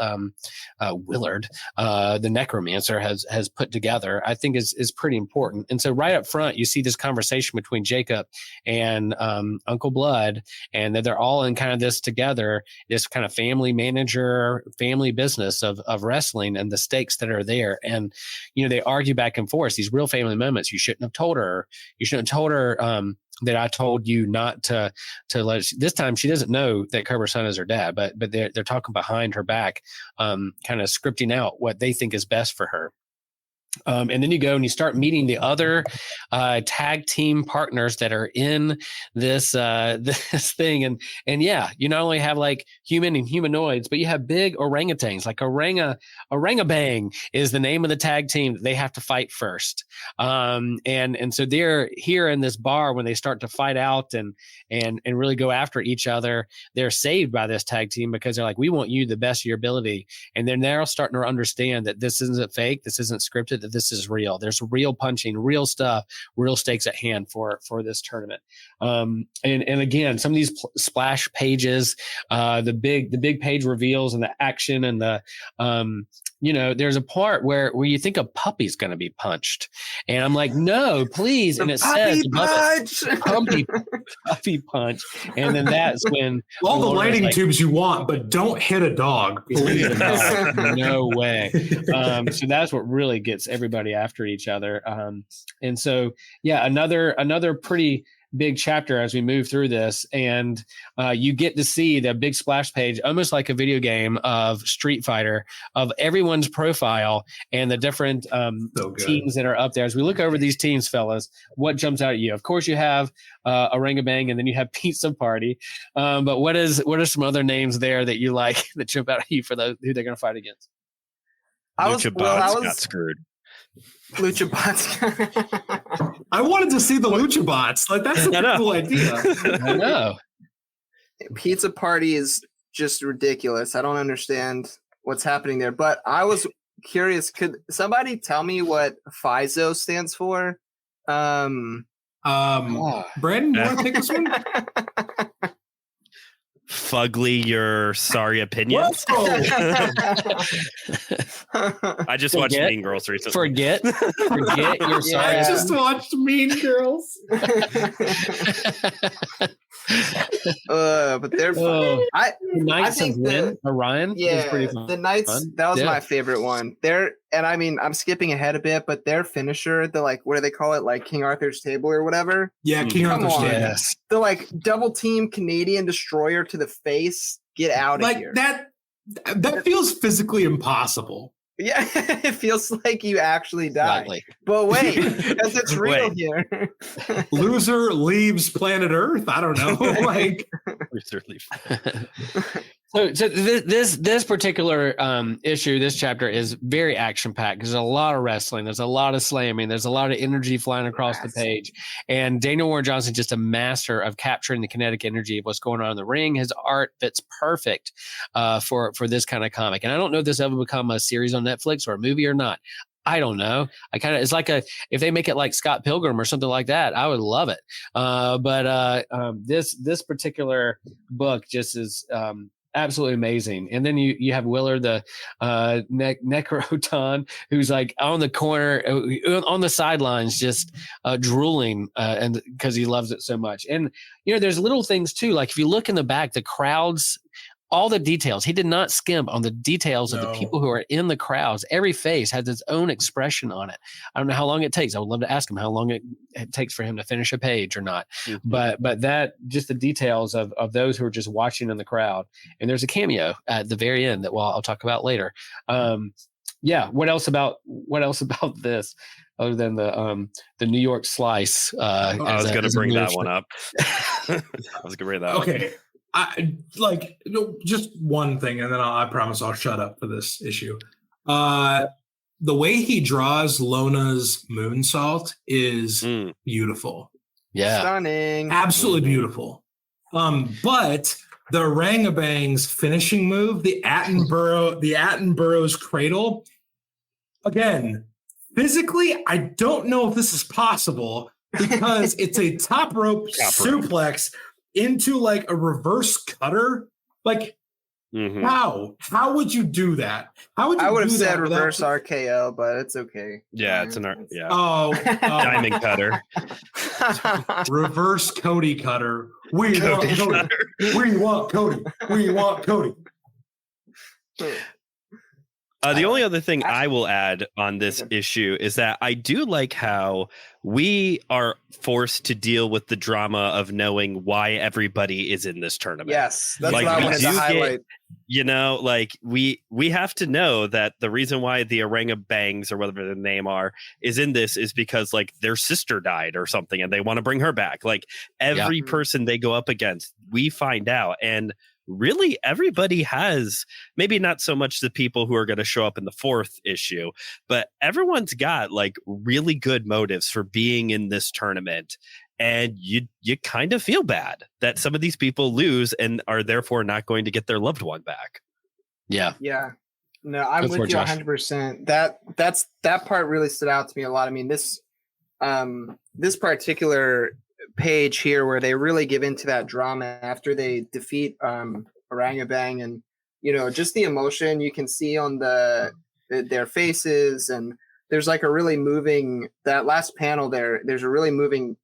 Willard, the necromancer, has put together. I think is pretty important. And so right up front, you see this conversation between Jacob and Uncle Blood, and that they're all in kind of this together, this kind of family business of wrestling and the stakes that are there. And, they argue back and forth, these real family moments. You shouldn't have told her. You shouldn't have told her that I told you not to let. This time she doesn't know that Cobra's son is her dad, but they're talking behind her back, kind of scripting out what they think is best for her. And then you go and you start meeting the other tag team partners that are in this this thing, and yeah, you not only have like human and humanoids, but you have big orangutans. Like Orangabang is the name of the tag team that they have to fight first. And so they're here in this bar when they start to fight out and really go after each other. They're saved by this tag team because they're like, we want you the best of your ability, and they're now starting to understand that this isn't fake, this isn't scripted. That this is real. There's real punching, real stuff, real stakes at hand for this tournament. And again, some of these splash pages, the big page reveals and the action and the there's a part where you think a puppy's going to be punched, and I'm like, no, please. And it says puppy punch, and then that's when all the lighting tubes you want, but don't hit a dog. Please. No way. So that's what really gets everybody after each other. And so, yeah, another pretty big chapter as we move through this, and you get to see the big splash page, almost like a video game of Street Fighter, of everyone's profile and the different teams that are up there. As we look over these teams, fellas, what jumps out at you? Of course, you have Orangabang, and then you have Pizza Party. But what are some other names there that you like that jump out at you for who they're going to fight against? I was got screwed. Lucha Bots. I wanted to see the Lucha Bots. Like, that's a cool idea. I know. Pizza Party is just ridiculous. I don't understand what's happening there. But I was curious. Could somebody tell me what FISO stands for? Brandon, you want to take this one? Fugly your sorry opinions. I just watched Mean Girls recently. Forget your sorry. I just watched Mean Girls. But they're fun. I think Orion. Yeah, pretty fun. The Knights. That was my favorite one. I'm skipping ahead a bit, but their finisher, what do they call it? Like King Arthur's table or whatever. Yeah, King Arthur's table. Yes. The double team Canadian destroyer to the face. Get out of here. That feels physically impossible. Yeah, it feels like you actually died. Slightly. But wait, because it's real here. Loser leaves planet Earth. I don't know. Loser leaves. So this particular issue, this chapter is very action packed. There's a lot of wrestling. There's a lot of slamming. There's a lot of energy flying across the page. And Daniel Warren Johnson is just a master of capturing the kinetic energy of what's going on in the ring. His art fits perfect for this kind of comic. And I don't know if this ever become a series on Netflix or a movie or not. I don't know. It's like if they make it like Scott Pilgrim or something like that, I would love it. But this particular book just is absolutely amazing. And then you have Willard, the Necroton, who's like on the corner, on the sidelines, just drooling, and because he loves it so much. And there's little things too. Like if you look in the back, the crowds, all the details. He did not skimp on the details of the people who are in the crowds. Every face has its own expression on it. I don't know how long it takes. I would love to ask him how long it takes for him to finish a page or not. Mm-hmm. But that, just the details of those who are just watching in the crowd. And there's a cameo at the very end that I'll talk about later. What else about this other than the New York slice? I was going to bring that one up. Okay. Just one thing, and then I promise I'll shut up for this issue. The way he draws Lona's moonsault is beautiful. Yeah, stunning, absolutely beautiful. But the Orangabang's finishing move, the Attenborough's cradle, again, physically, I don't know if this is possible because it's a top rope suplex into like a reverse cutter. Like, how would you do that? How would you? I would have said reverse RKO, but it's okay. Yeah, it's an diamond cutter. Reverse Cody cutter. We want Cody. We want Cody. We want Cody. The only other thing I will add on this issue is that I do like how we are forced to deal with the drama of knowing why everybody is in this tournament. Yes, that's what I wanted to highlight. We have to know that the reason why the Orangabangs, or whatever their name are, is in this is because like their sister died or something and they want to bring her back. Like every person they go up against, we find out. And really everybody has, maybe not so much the people who are going to show up in the fourth issue, but everyone's got like really good motives for being in this tournament. And you kind of feel bad that some of these people lose and are therefore not going to get their loved one back. Yeah. Yeah. No, I'm with you 100%. That part really stood out to me a lot. I mean, this particular page here where they really give into that drama after they defeat Orangabang, and just the emotion you can see on their faces, and there's like a really moving, that last panel there's a really moving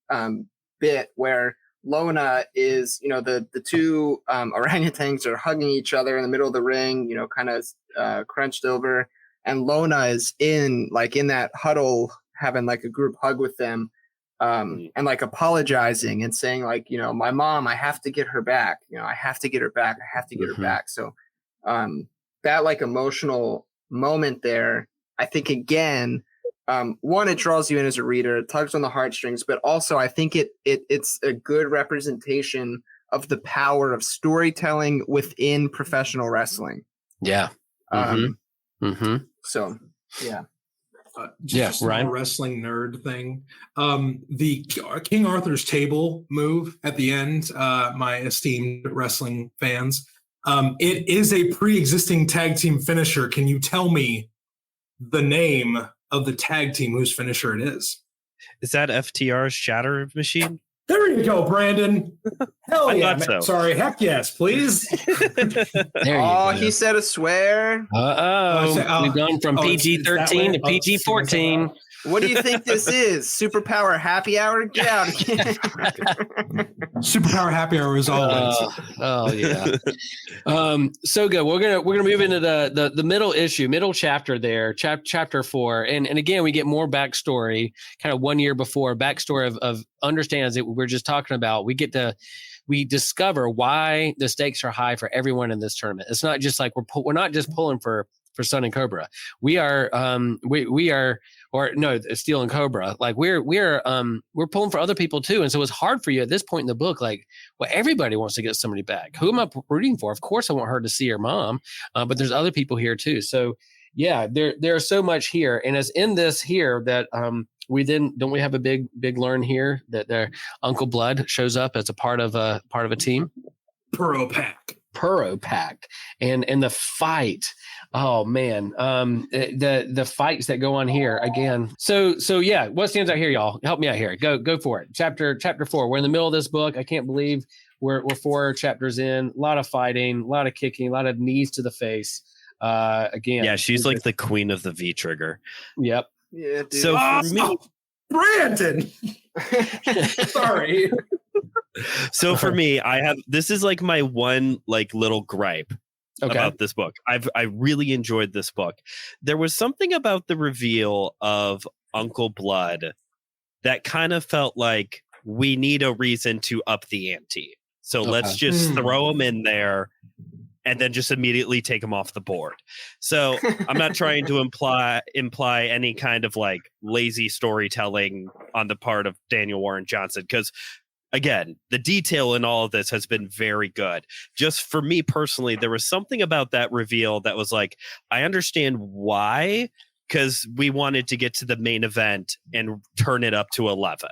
bit where Lona is, the two orangutans are hugging each other in the middle of the ring, kind of crunched over, and Lona is in that huddle having like a group hug with them. And like apologizing and saying like, my mom, I have to get her back. I have to get her back. I have to get her back. So that like emotional moment there, I think again, one, it draws you in as a reader, it tugs on the heartstrings, but also I think it's a good representation of the power of storytelling within professional wrestling. Yeah. So yeah. Just a small wrestling nerd thing. The King Arthur's table move at the end, my esteemed wrestling fans, it is a pre-existing tag team finisher. Can you tell me the name of the tag team whose finisher it is? Is that FTR's Shatter Machine? There you go, Brandon. Hell yeah. So. Sorry. Heck yes, please. He said a swear. We've gone from PG-13 to PG-14. What do you think this is? Superpower happy hour? Get out of here. Superpower happy hour is always. So good. We're gonna move into the middle chapter there, chapter 4, and again we get more backstory, kind of 1 year before backstory of understands that we're just talking about. We discover why the stakes are high for everyone in this tournament. It's not just like we're not just pulling for Sun and Cobra. We are Steel and Cobra. Like we're pulling for other people too. And so it's hard for you at this point in the book. Like, well, everybody wants to get somebody back. Who am I rooting for? Of course, I want her to see her mom, but there's other people here too. So yeah, there's so much here. And as in this here that we have a big learn here that their Uncle Blood shows up as a part of a team. Pro Pack. Puro Pact and the fight. Oh man, the fights that go on here again. So yeah, what stands out here, y'all? Help me out here. Go for it. Chapter 4. We're in the middle of this book. I can't believe we're 4 chapters in. A lot of fighting, a lot of kicking, a lot of knees to the face. Again, Yeah, she's like the queen of the V trigger. Yep. Yeah, dude. So for me, Brandon. Sorry. so for me, this is like my one like little gripe Okay. about this book. I really enjoyed this book. There was something about the reveal of Uncle Blood that kind of felt like we need a reason to up the ante. So let's just throw him in there and then just immediately take him off the board. So I'm not trying to imply any kind of like lazy storytelling on the part of Daniel Warren Johnson, because again, the detail in all of this has been very good. Just for me personally, there was something about that reveal that was like, I understand why, because we wanted to get to the main event and turn it up to 11.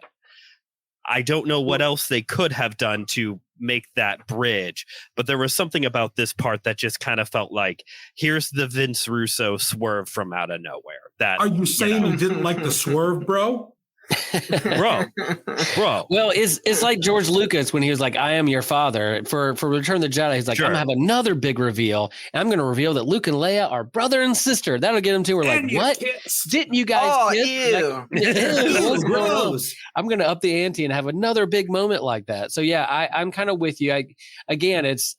I don't know what else they could have done to make that bridge, but there was something about this part that just kind of felt like, here's the Vince Russo swerve from out of nowhere. That Are you saying you didn't like the swerve, bro? bro. Well, it's like George Lucas when he was like, "I am your father." For Return of the Jedi, he's like, Sure. "I'm gonna have another big reveal. And I'm gonna reveal that Luke and Leia are brother and sister." That'll get them to. We're like, "What? Didn't you guys?" Oh, kiss?" ew. Like, ew, what's going on? Gross. I'm gonna up the ante and have another big moment like that. So yeah, I'm kind of with you. It's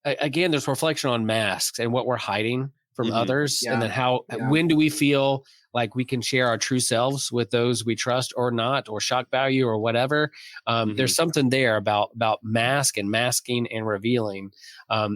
again, there's reflection on masks and what we're hiding from Mhm. others, Yeah. and then when do we feel like we can share our true selves with those we trust or not, or shock value or whatever. There's something there about mask and masking and revealing.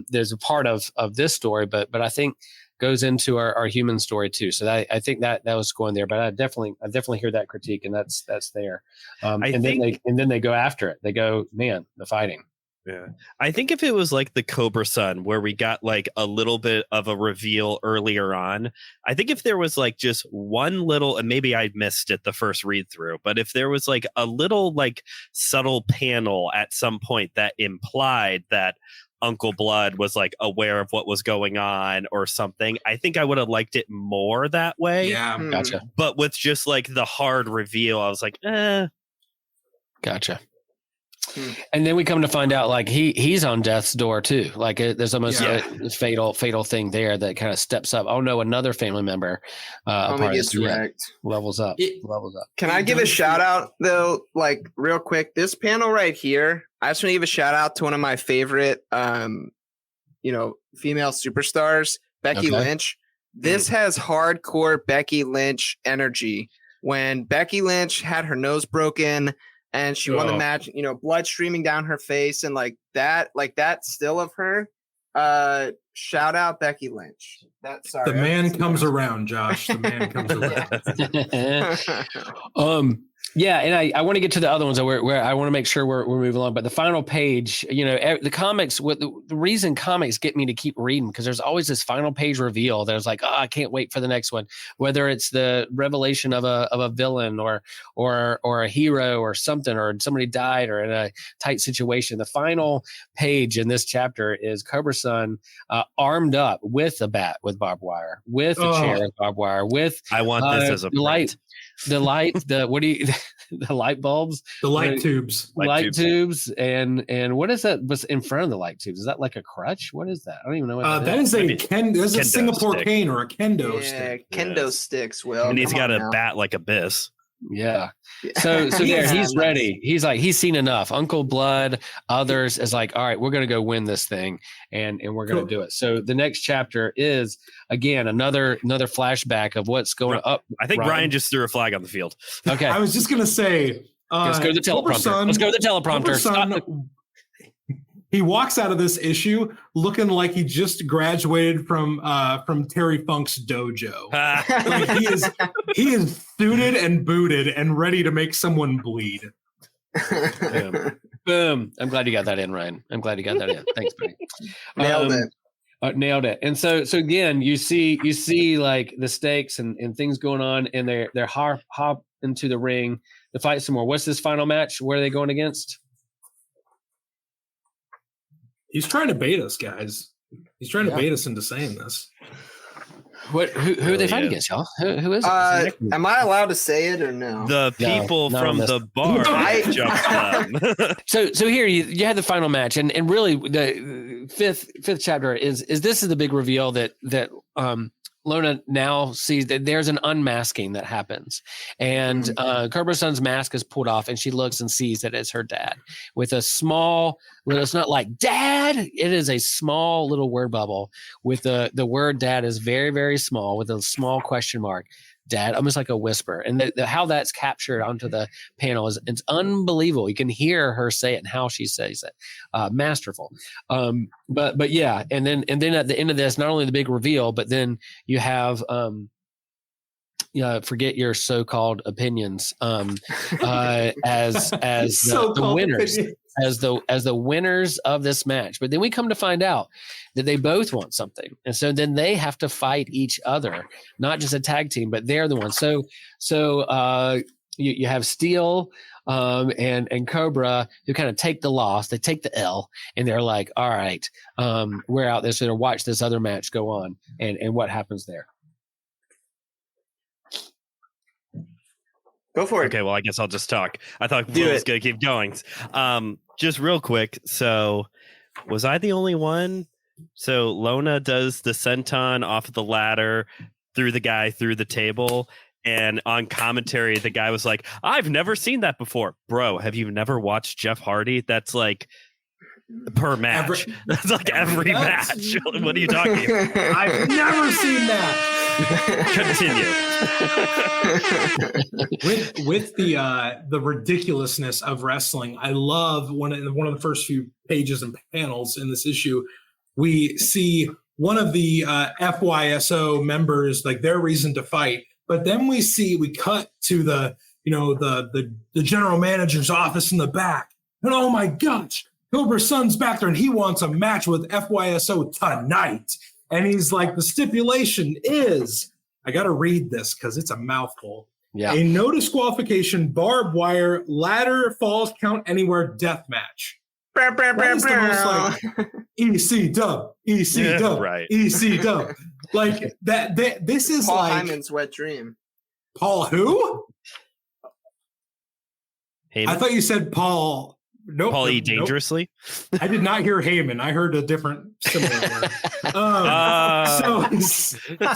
There's a part of this story, but I think goes into our human story too. So I think that was going there, but I definitely hear that critique, and that's there. And then they go after it. They go, man, the fighting. Yeah. I think if it was like the Cobra Sun, where we got like a little bit of a reveal earlier on, I think if there was like just one little, and maybe I missed it the first read through, but if there was like a little like subtle panel at some point that implied that Uncle Blood was like aware of what was going on or something, I think I would have liked it more that way. Yeah. Gotcha. But with just like the hard reveal, I was like, Gotcha. And then we come to find out like he's on death's door too. Like there's almost a fatal thing there that kind of steps up. Oh no, another family member Gets wrecked. levels up. Can I give a shout out though, like real quick? This panel right here, I just want to give a shout out to one of my favorite female superstars, Becky Lynch. This has hardcore Becky Lynch energy. When Becky Lynch had her nose broken and she won the match, blood streaming down her face and like that still of her. Shout out Becky Lynch. The man comes around, Josh. The man comes around. Yeah, and I want to get to the other ones where I want to make sure we're moving along. But the final page, the comics, the reason comics get me to keep reading, because there's always this final page reveal. There's like, I can't wait for the next one. Whether it's the revelation of a villain or a hero or something, or somebody died or in a tight situation. The final page in this chapter is Cobra Sun armed up with a bat with barbed wire, with a chair with barbed wire, with I want this as a light. The light, the light bulbs, the light tubes, and what is that? What's in front of the light tubes? Is that like a crutch? What is that? I don't even know what that is. There's a Singapore stick. cane or a kendo stick. Kendo sticks. Will, and he's got a bat like Abyss. Yeah. So there, he's ready. He's like, he's seen enough. Uncle Blood, others is like, all right, we're going to go win this thing, and we're going to do it. So the next chapter is again another flashback of what's going up. I think Ryan just threw a flag on the field. Okay. I was just going to say, let's go to the teleprompter. Let's go to the teleprompter. He walks out of this issue looking like he just graduated from Terry Funk's dojo. Like he is suited and booted and ready to make someone bleed. Boom. I'm glad you got that in, Ryan. I'm glad you got that in. Thanks, buddy. Nailed it. And so again, you see like the stakes and things going on, and they're hop into the ring to fight some more. What's this final match? Where are they going against? He's trying to bait us, guys. He's trying to bait us into saying this. Who are they fighting against, y'all? Who is it? Am I allowed to say it or no? The people from the bar jumped them. So here you had the final match, and really the fifth chapter is this is the big reveal that Lona now sees that there's an unmasking that happens, and Cobra-Sun's mask is pulled off, and she looks and sees that it's her dad with a small little. It's not like dad; it is a small little word bubble with the word dad is very, very small with a small question mark. Dad, almost like a whisper, and how that's captured onto the panel it's unbelievable. You can hear her say it and how she says it, masterful. But yeah, and then at the end of this, not only the big reveal, but then you have forget your so-called opinions as the winners. As the winners of this match. But then we come to find out that they both want something. And so then they have to fight each other, not just a tag team, but they're the ones. So you have Steel and Cobra who kind of take the loss, they take the L, and they're like, all right, we're out there so to watch this other match go on and what happens there. Go for it. Okay, well, I guess I'll just talk. I thought Will was going to keep going. Just real quick. So was I the only one? So Lona does the senton off of the ladder through the guy through the table. And on commentary, the guy was like, I've never seen that before. Bro, have you never watched Jeff Hardy? That's like per match. That's like every match. What are you talking about? I've never seen that. Continue. with the ridiculousness of wrestling, I love one of the first few pages and panels in this issue. We see one of the FYSO members, like their reason to fight, but then we cut to the general manager's office in the back, and oh my gosh, Cobra-Sun's back there, and he wants a match with FYSO tonight. And he's like, the stipulation is, I got to read this because it's a mouthful. Yeah. A no disqualification, barbed wire, ladder falls, count anywhere death match. That is the most like EC dub, right. EC dub. Like that. This is Paul like Hyman's wet dream. Paul who? Heyman? I thought you said Paul. Nope, Paul E. Dangerously? I did not hear Heyman. I heard a different similar word.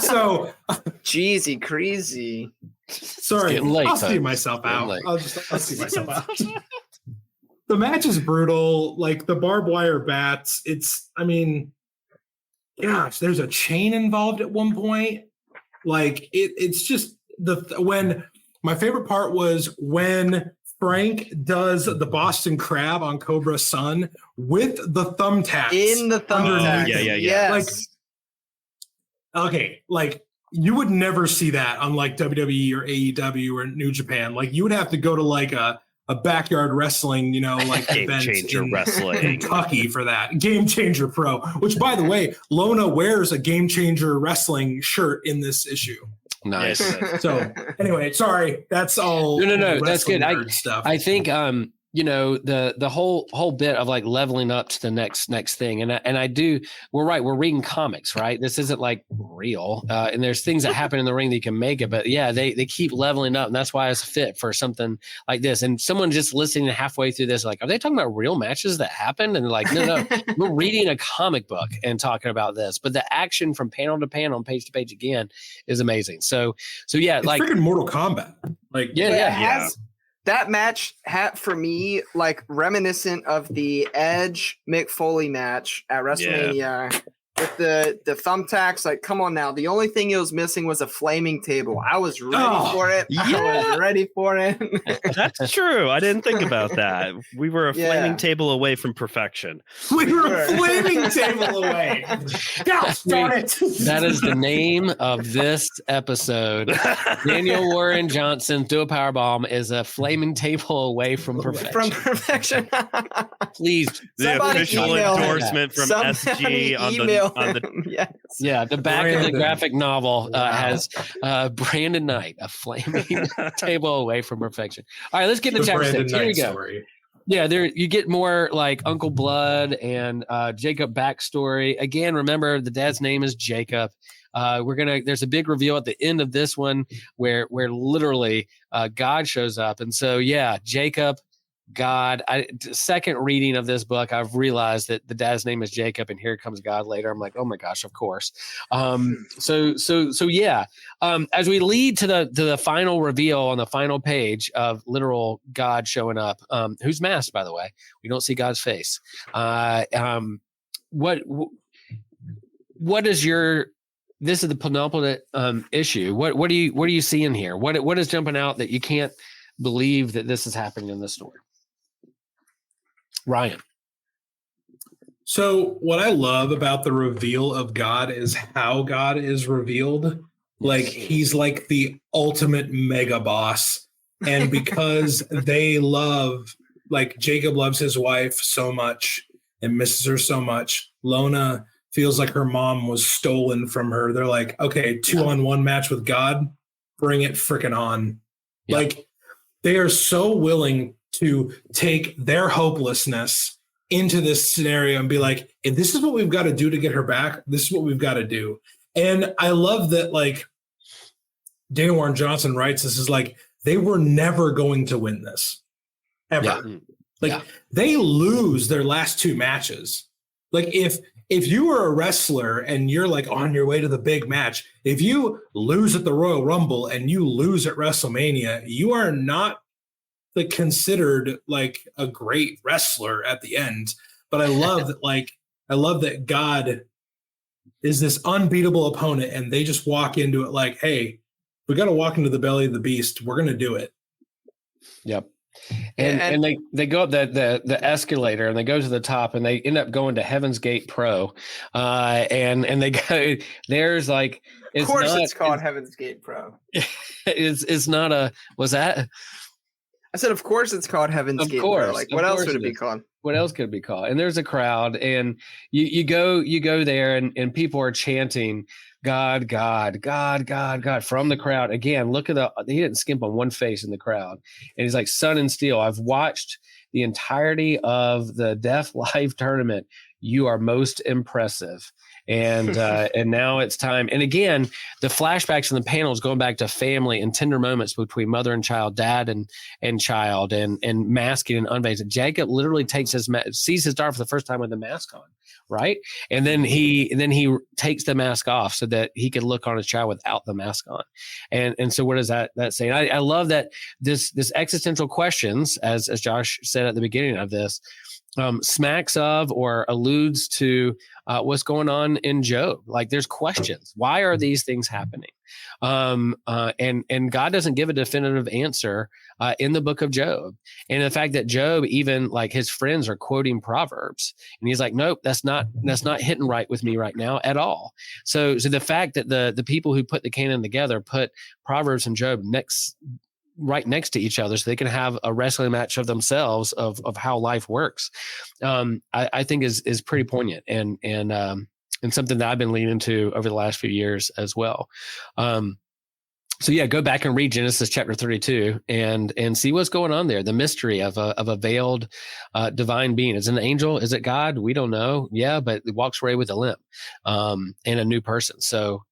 So Jeezy, crazy. Sorry, late, I'll see myself out. late. I'll see myself out. The match is brutal. Like the barbed wire bats. Gosh, there's a chain involved at one point. Like it's just when my favorite part was when Frank does the Boston Crab on Cobra-Sun with the thumbtacks. In the thumbtacks. Yeah. Yes. Like you would never see that on like WWE or AEW or New Japan. Like you would have to go to like a backyard wrestling, like Game event Changer in Wrestling. Kentucky for that. Game Changer Pro, which by the way, Lona wears a Game Changer Wrestling shirt in this issue. Nice. So anyway, sorry, that's all. No, that's good. Stuff. I think the whole bit of like leveling up to the next thing, and I do. We're right. We're reading comics, right? This isn't like real, and there's things that happen in the ring that you can make it. But yeah, they keep leveling up, and that's why it's fit for something like this. And someone just listening halfway through this, like, are they talking about real matches that happened? And like, no, we're reading a comic book and talking about this. But the action from panel to panel, and page to page again, is amazing. So yeah, it's like freaking Mortal Kombat. Like yeah. That match had for me like reminiscent of the Edge Mick Foley match at WrestleMania with the thumbtacks. Like, come on now. The only thing it was missing was a flaming table. I was ready for it. I was ready for it. That's true. I didn't think about that. We were a flaming table away from perfection. We were a flaming table away. Gosh darn it. That is the name of this episode. Daniel Warren Johnson through a powerbomb is a flaming table away from perfection. Please. The official endorsement from SG on the yes. Yeah, the back of the graphic novel has Brandon Knight, a flaming table away from perfection. All right, let's get into chapter 6. Here we go. Story. Yeah, there you get more like Uncle Blood and Jacob backstory. Again, remember the dad's name is Jacob. There's a big reveal at the end of this one where literally God shows up. And so yeah, Jacob, God. Second reading of this book, I've realized that the dad's name is Jacob, and here comes God later. I'm like, oh my gosh, of course. So yeah. As we lead to the final reveal on the final page of literal God showing up, who's masked, by the way. We don't see God's face. What is your? This is the penultimate issue. What do you see in here? What is jumping out that you can't believe that this is happening in the story? Ryan. So what I love about the reveal of God is how God is revealed. Like he's like the ultimate mega boss. And because they love, like Jacob loves his wife so much and misses her so much, Lona feels like her mom was stolen from her. They're like, okay, 2-on-1 match with God, bring it freaking on. Yeah. Like they are so willing to take their hopelessness into this scenario and be like, if this is what we've got to do to get her back, this is what we've got to do. And I love that, like, Dana Warren Johnson writes, this is like, they were never going to win this, ever. Yeah. They lose their last two matches. Like, if you were a wrestler and you're like on your way to the big match, if you lose at the Royal Rumble and you lose at WrestleMania, you are not like considered like a great wrestler at the end. But I love that God is this unbeatable opponent, and they just walk into it like, hey, we got to walk into the belly of the beast. We're going to do it. Yep. And they go up the escalator, and they go to the top, and they end up going to Heaven's Gate Pro. And they go, there's like, of course it's called Heaven's Gate Pro. It's not a, was that? I said, of course it's called Heaven's Gate Pro. Like, what else would it be called? What else could it be called? And there's a crowd, and you go there, and people are chanting, God, God, God, God, God, from the crowd. Again, look at he didn't skimp on one face in the crowd. And he's like, Sun and Steel, I've watched the entirety of the Deaf Live tournament. You are most impressive. And and now it's time. And again, the flashbacks in the panels going back to family and tender moments between mother and child, dad and child, and masking and unveiling. Jacob literally sees his daughter for the first time with the mask on, right? And then he takes the mask off so that he could look on his child without the mask on. And so what does that say? And I love that this existential questions, as Josh said at the beginning of this, smacks of or alludes to what's going on in Job. Like there's questions. Why are these things happening? And God doesn't give a definitive answer in the book of Job. And the fact that Job, even like his friends are quoting Proverbs, and he's like, nope, that's not hitting right with me right now at all. So the fact that the people who put the canon together put Proverbs and Job right next to each other so they can have a wrestling match of themselves of how life works, I think is pretty poignant and something that I've been leaning to over the last few years as well. So yeah, go back and read Genesis chapter 32 and see what's going on there. The mystery of a veiled divine being. Is it an angel? Is it God? We don't know. Yeah, but it walks away with a limp and a new person. So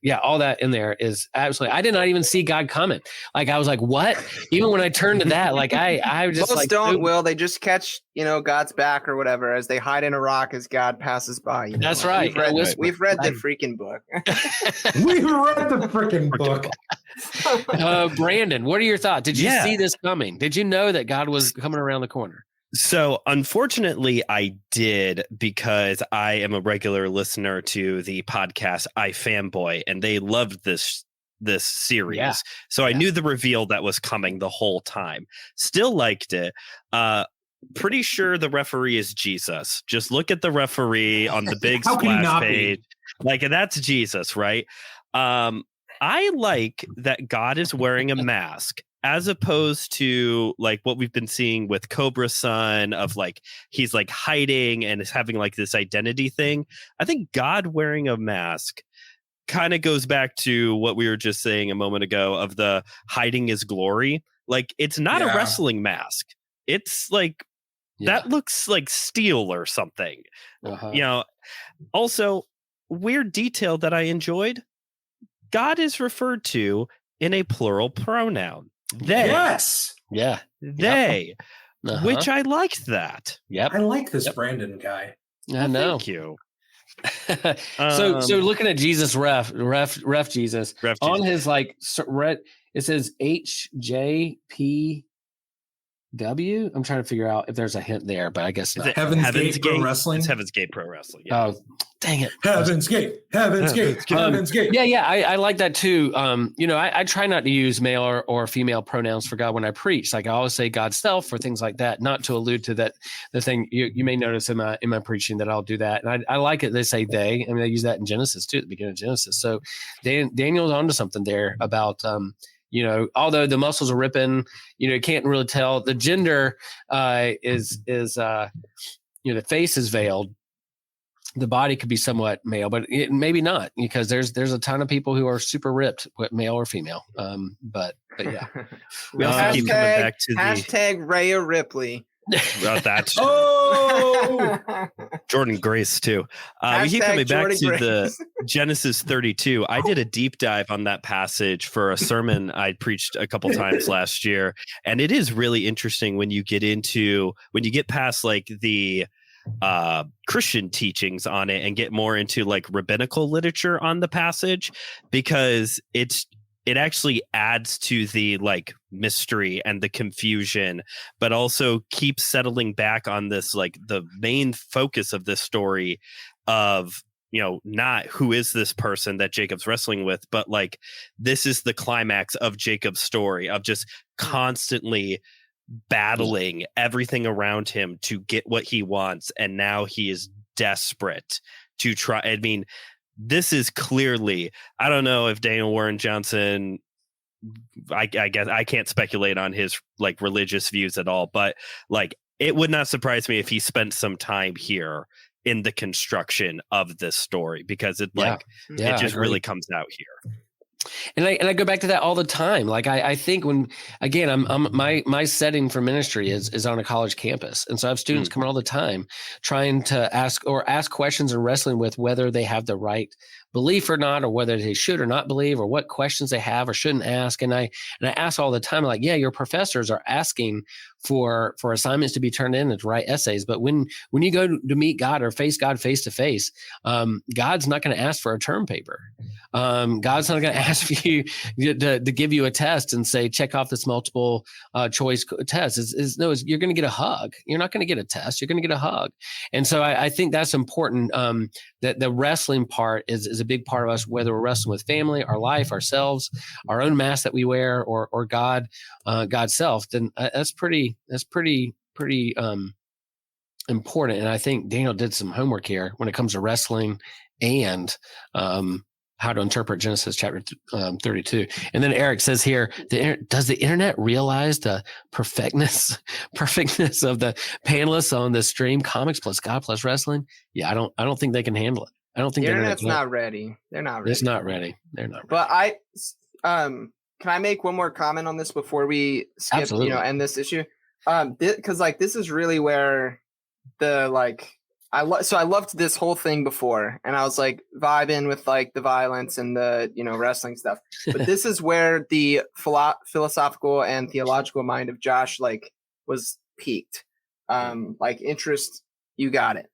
yeah, all that in there is absolutely. I did not even see God coming. Like I was like, what? Even when I turned to that, like I was just most like, don't. Will they just catch God's back or whatever as they hide in a rock as God passes by? That's right. We've read the freaking book. We've read the freaking book. Brandon, what are your thoughts? Did you see this coming? Did you know that God was coming around the corner? So unfortunately, I did, because I am a regular listener to the podcast iFanboy, and they loved this series. Yeah. So I knew the reveal that was coming the whole time. Still liked it. Pretty sure the referee is Jesus. Just look at the referee on the big splash page. Like, that's Jesus, right? I like that God is wearing a mask, as opposed to like what we've been seeing with Cobra's son, of like he's like hiding and is having like this identity thing. I think God wearing a mask kind of goes back to what we were just saying a moment ago of the hiding his glory. Like, it's not a wrestling mask. It's like That looks like steel or something. Also, weird detail that I enjoyed. God is referred to in a plural pronoun. They. Yes. Yeah. They. Which I liked that. Yep. I like this Brandon guy. I know. Thank you. So looking at Jesus ref Jesus on his it says HJPW. I'm trying to figure out if there's a hint there, but I guess not. Heaven's Gate Pro Wrestling. It's Heaven's Gate Pro Wrestling. Yeah. Oh, dang it! Heaven's Gate. Yeah, I like that too. I try not to use male or female pronouns for God when I preach. Like I always say God's self or things like that, not to allude to that. The thing you may notice in my preaching that I'll do that, and I like it. They say they. I mean, they use that in Genesis too, at the beginning of Genesis. So Daniel's onto something there about. Although the muscles are ripping, you can't really tell. The gender is the face is veiled. The body could be somewhat male, but maybe not, because there's a ton of people who are super ripped, male or female. But yeah. We also keep coming back to hashtag Rhea Ripley. That's Oh, Jordan Grace too. We keep coming back to the Genesis 32. I did a deep dive on that passage for a sermon I preached a couple times last year, and it is really interesting when you get past like the Christian teachings on it and get more into like rabbinical literature on the passage, because it actually adds to the like mystery and the confusion, but also keeps settling back on this, like the main focus of this story of, not who is this person that Jacob's wrestling with, but like, this is the climax of Jacob's story of just constantly battling everything around him to get what he wants. And now he is desperate to try. I mean, this is clearly, I don't know if Daniel Warren Johnson, I guess I can't speculate on his like religious views at all, but like it would not surprise me if he spent some time here in the construction of this story, because it just really comes out here. And I go back to that all the time. Like I think when, again, my setting for ministry is on a college campus. And so I have students coming all the time trying to ask questions and wrestling with whether they have the right belief or not, or whether they should or not believe, or what questions they have or shouldn't ask. And I ask all the time, like, yeah, your professors are asking for assignments to be turned in and to write essays. But when you go to meet God or face God face to face, God's not going to ask for a term paper. God's not going to ask you to give you a test and say, check off this multiple choice test. You're going to get a hug. You're not going to get a test. You're going to get a hug. And so I think that's important, that the wrestling part is a big part of us, whether we're wrestling with family, our life, ourselves, our own mask that we wear, or God, God's self. Then that's pretty important. And I think Daniel did some homework here when it comes to wrestling and how to interpret Genesis chapter 32. And then Eric says here, does the internet realize the perfectness of the panelists on the stream, comics plus God plus wrestling? Yeah, I don't think they can handle it. I don't think the internet's not ready. They're not ready. It's not ready. They're not ready. But can I make one more comment on this before we skip, Absolutely. End this issue? Because this is really where I loved this whole thing before, and I was like vibing with like the violence and the wrestling stuff. But this is where the philosophical and theological mind of Josh was peaked. Interest, you got it.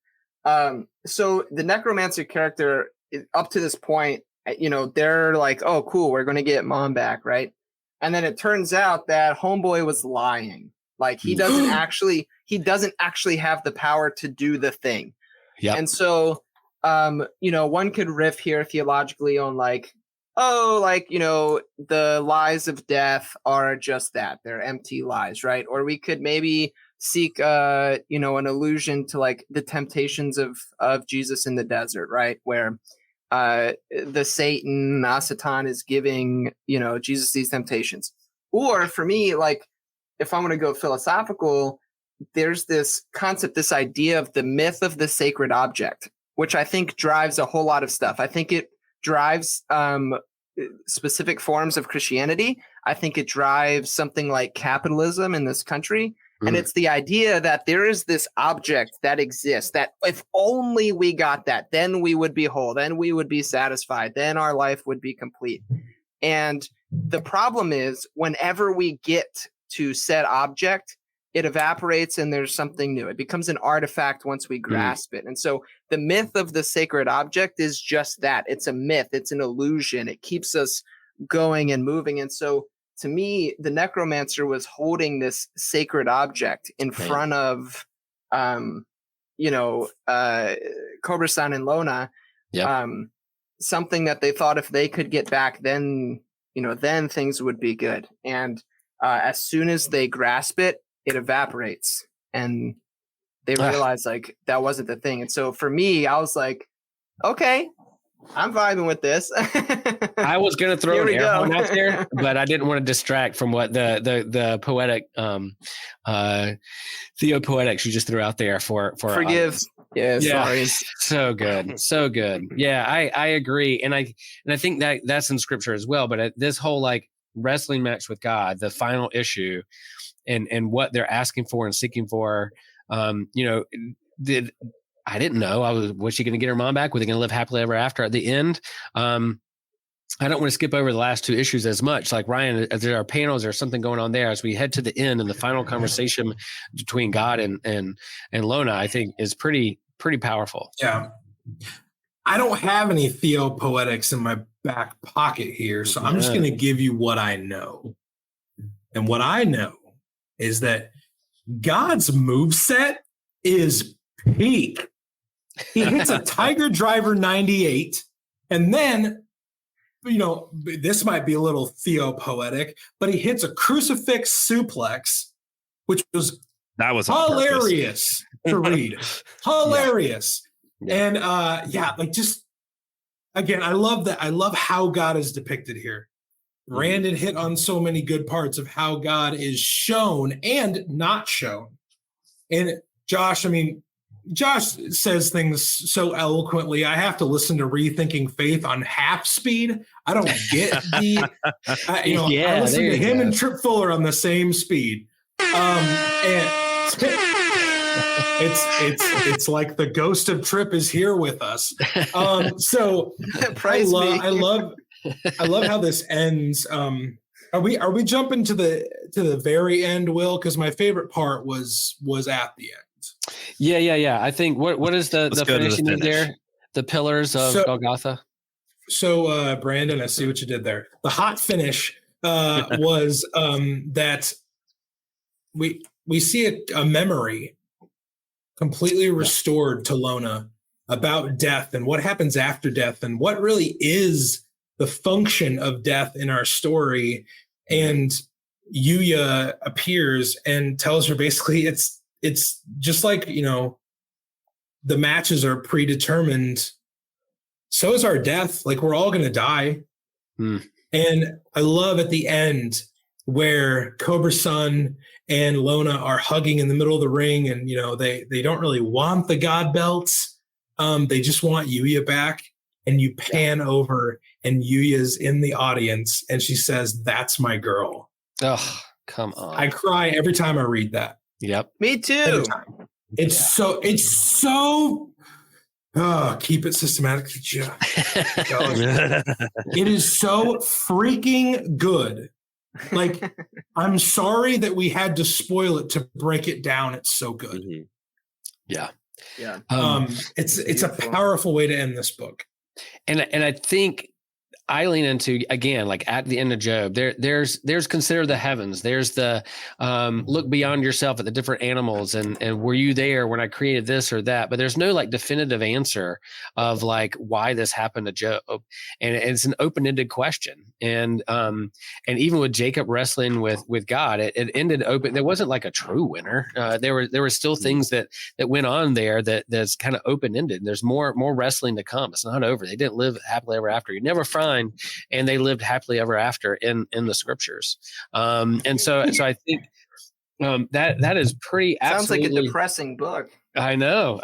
So the necromancer character, up to this point, they're like, oh, cool, we're going to get mom back, right? And then it turns out that homeboy was lying. Like he doesn't actually have the power to do the thing. Yeah. And so, one could riff here theologically on the lies of death are just that. They're empty lies, right? Or we could maybe seek, an allusion to like the temptations of Jesus in the desert, right? Where the Satan is giving, Jesus these temptations. Or for me, if I'm going to go philosophical, there's this concept, this idea of the myth of the sacred object, which I think drives a whole lot of stuff. I think it drives specific forms of Christianity. I think it drives something like capitalism in this country. And it's the idea that there is this object that exists, that if only we got that, then we would be whole, then we would be satisfied, then our life would be complete. And the problem is, whenever we get to said object, it evaporates and there's something new. It becomes an artifact once we grasp it. And so the myth of the sacred object is just that. It's a myth. It's an illusion. It keeps us going and moving. And so to me, the necromancer was holding this sacred object in front of, Cobra-san and Lona, something that they thought if they could get back, then things would be good. And as soon as they grasp it, it evaporates, and they realize like that wasn't the thing. And so for me, I was like, okay, I'm vibing with this. I was going to throw an air horn out there, but I didn't want to distract from what the poetic, theopoetics you just threw out there for forgive. Yeah, sorry. So good. So good. Yeah, I agree. And I think that's in scripture as well, but this whole like wrestling match with God, the final issue, and what they're asking for and seeking for, I didn't know. Was she going to get her mom back? Were they going to live happily ever after at the end? I don't want to skip over the last two issues as much. Like Ryan, as there are panels, there's something going on there as we head to the end, and the final conversation between God and Lona, I think, is pretty powerful. Yeah. I don't have any theopoetics in my back pocket here, so I'm just going to give you what I know. And what I know is that God's moveset is peak. He hits a Tiger Driver 98, and then, this might be a little theopoetic, but he hits a crucifix suplex, which was hilarious to read. Hilarious. Yeah. And again, I love that. I love how God is depicted here. Brandon hit on so many good parts of how God is shown and not shown. And Josh says things so eloquently. I have to listen to Rethinking Faith on half speed. I don't get the, I listen to him and Trip Fuller on the same speed. And it's like the ghost of Trip is here with us. So I love how this ends. Are we jumping to the very end, Will? Because my favorite part was at the end. Yeah. I think what is the finishing there? The pillars of Golgotha. So Brandon, I see what you did there. The hot finish was that we see a memory completely restored to Lona about death and what happens after death and what really is the function of death in our story. And Yuya appears and tells her basically it's just like, the matches are predetermined. So is our death. Like, we're all going to die. And I love at the end where Cobra-san and Lona are hugging in the middle of the ring, and they don't really want the God belts. They just want Yuya back. And you pan over, and Yuya's in the audience, and she says, "That's my girl." Oh, come on! I cry every time I read that. Yep, me too. It's so. Keep it systematic. It is so freaking good. Like, I'm sorry that we had to spoil it to break it down. It's so good. Yeah. It's a powerful way to end this book. And I think I lean into, again, like at the end of Job, there's consider the heavens. There's the look beyond yourself at the different animals and were you there when I created this or that? But there's no like definitive answer of like why this happened to Job. And it's an open-ended question. And even with Jacob wrestling with God, it ended open. There wasn't like a true winner. There were still things that went on there that's kind of open-ended. There's more wrestling to come. It's not over. They didn't live happily ever after. You never find, and they lived happily ever after in the scriptures. And so I think that is pretty. Sounds like a absolutely depressing book. I know.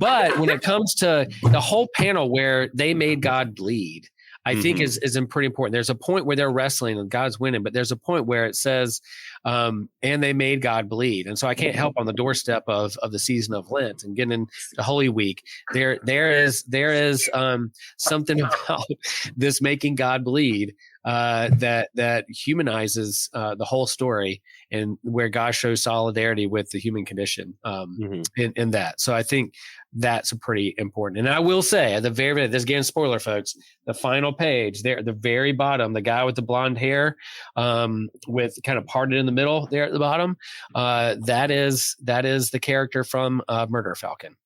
But when it comes to the whole panel where they made God bleed, I think is pretty important. There's a point where they're wrestling and God's winning, but there's a point where it says, and they made God bleed. And so I can't help on the doorstep of the season of Lent and getting into Holy Week. There is something about this making God bleed that humanizes the whole story, and where God shows solidarity with the human condition in that. So I think that's a pretty important. And I will say at the very end, this again, spoiler folks, the final page there at the very bottom, the guy with the blonde hair with kind of parted in the middle there at the bottom, that is the character from Murder Falcon.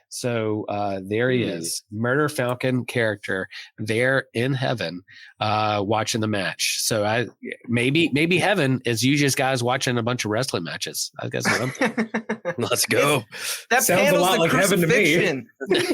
So there he is, Murder Falcon character there in heaven, watching the match. So maybe heaven is you just guys watching a bunch of wrestling matches. I guess what I'm thinking. Let's go. That Sounds a lot like heaven to me.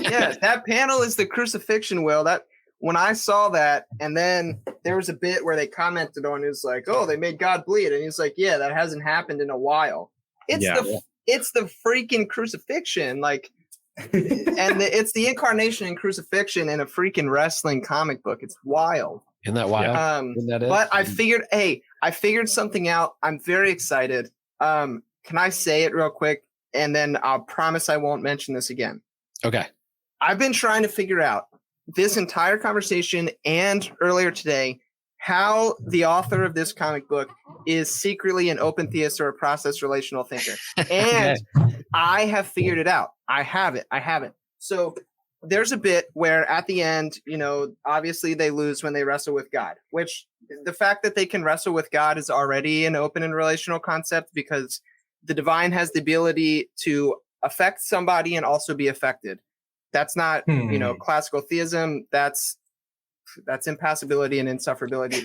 Yeah, that panel is the crucifixion. Will, that when I saw that, and then there was a bit where they commented on it was like, oh, they made God bleed, and he's like, yeah, that hasn't happened in a while. It's the freaking crucifixion, like. And it's the incarnation and crucifixion in a freaking wrestling comic book. It's wild. Isn't that wild? But I figured something out. I'm very excited. Can I say it real quick? And then I'll promise I won't mention this again. Okay. I've been trying to figure out this entire conversation and earlier today how the author of this comic book is secretly an open theist or a process relational thinker. And I have figured it out. I have it. So there's a bit where at the end, obviously they lose when they wrestle with God, which the fact that they can wrestle with God is already an open and relational concept, because the divine has the ability to affect somebody and also be affected. That's not, classical theism. That's impassibility and insufferability,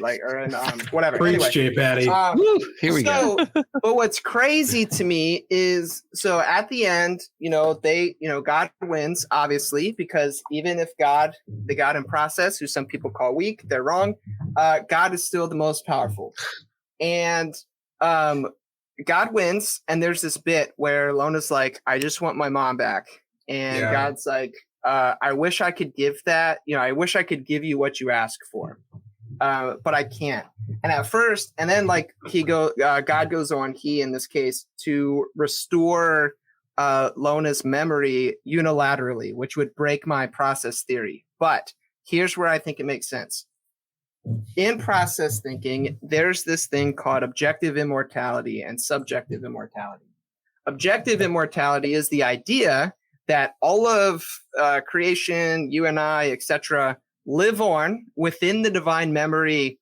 whatever. Preach, anyway, J. Patty. Here we go. But what's crazy to me is, so at the end, God wins, obviously, because even if the God in process, who some people call weak, they're wrong. God is still the most powerful, and God wins. And there's this bit where Lona's like, "I just want my mom back," and God's like, I wish I could give that, I wish I could give you what you ask for, but I can't. And at first, and then God goes on, he, in this case, to restore Lona's memory unilaterally, which would break my process theory. But here's where I think it makes sense. In process thinking, there's this thing called objective immortality and subjective immortality. Objective immortality is the idea that all of creation, you and I, etc., live on within the divine memory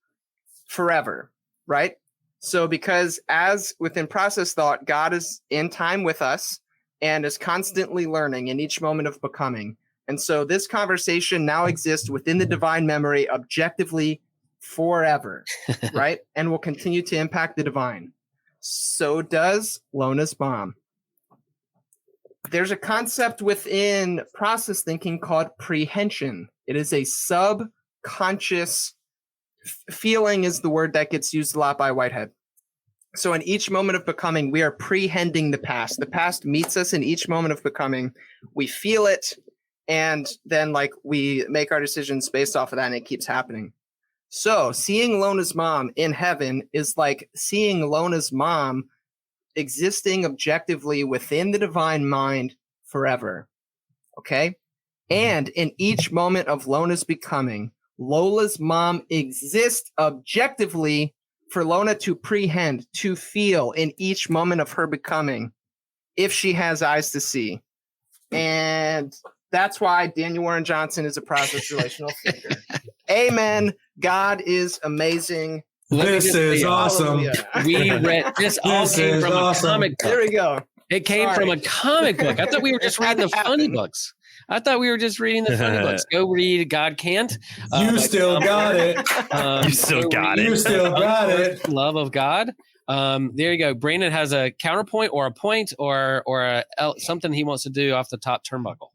forever, right? So because as within process thought, God is in time with us and is constantly learning in each moment of becoming. And so this conversation now exists within the divine memory objectively forever, right? And will continue to impact the divine. So does Lona's mom. There's a concept within process thinking called prehension. It is a subconscious feeling, is the word that gets used a lot by Whitehead. So in each moment of becoming, we are prehending the past. The past meets us in each moment of becoming. We feel it, and then we make our decisions based off of that, and it keeps happening. So seeing Lona's mom in heaven is like seeing Lona's mom existing objectively within the divine mind forever. Okay? And in each moment of Lona's becoming, Lola's mom exists objectively for Lona to prehend, to feel in each moment of her becoming, if she has eyes to see. And that's why Daniel Warren Johnson is a process relational thinker. Amen. God is amazing. This is awesome. We read this all came from a comic book. There we go. It came from a comic book. I thought we were just reading the funny books. Go read God Can't. You still got it. You still got it. You still got it. Love of God. There you go. Brandon has a counterpoint or a point or something he wants to do off the top turnbuckle.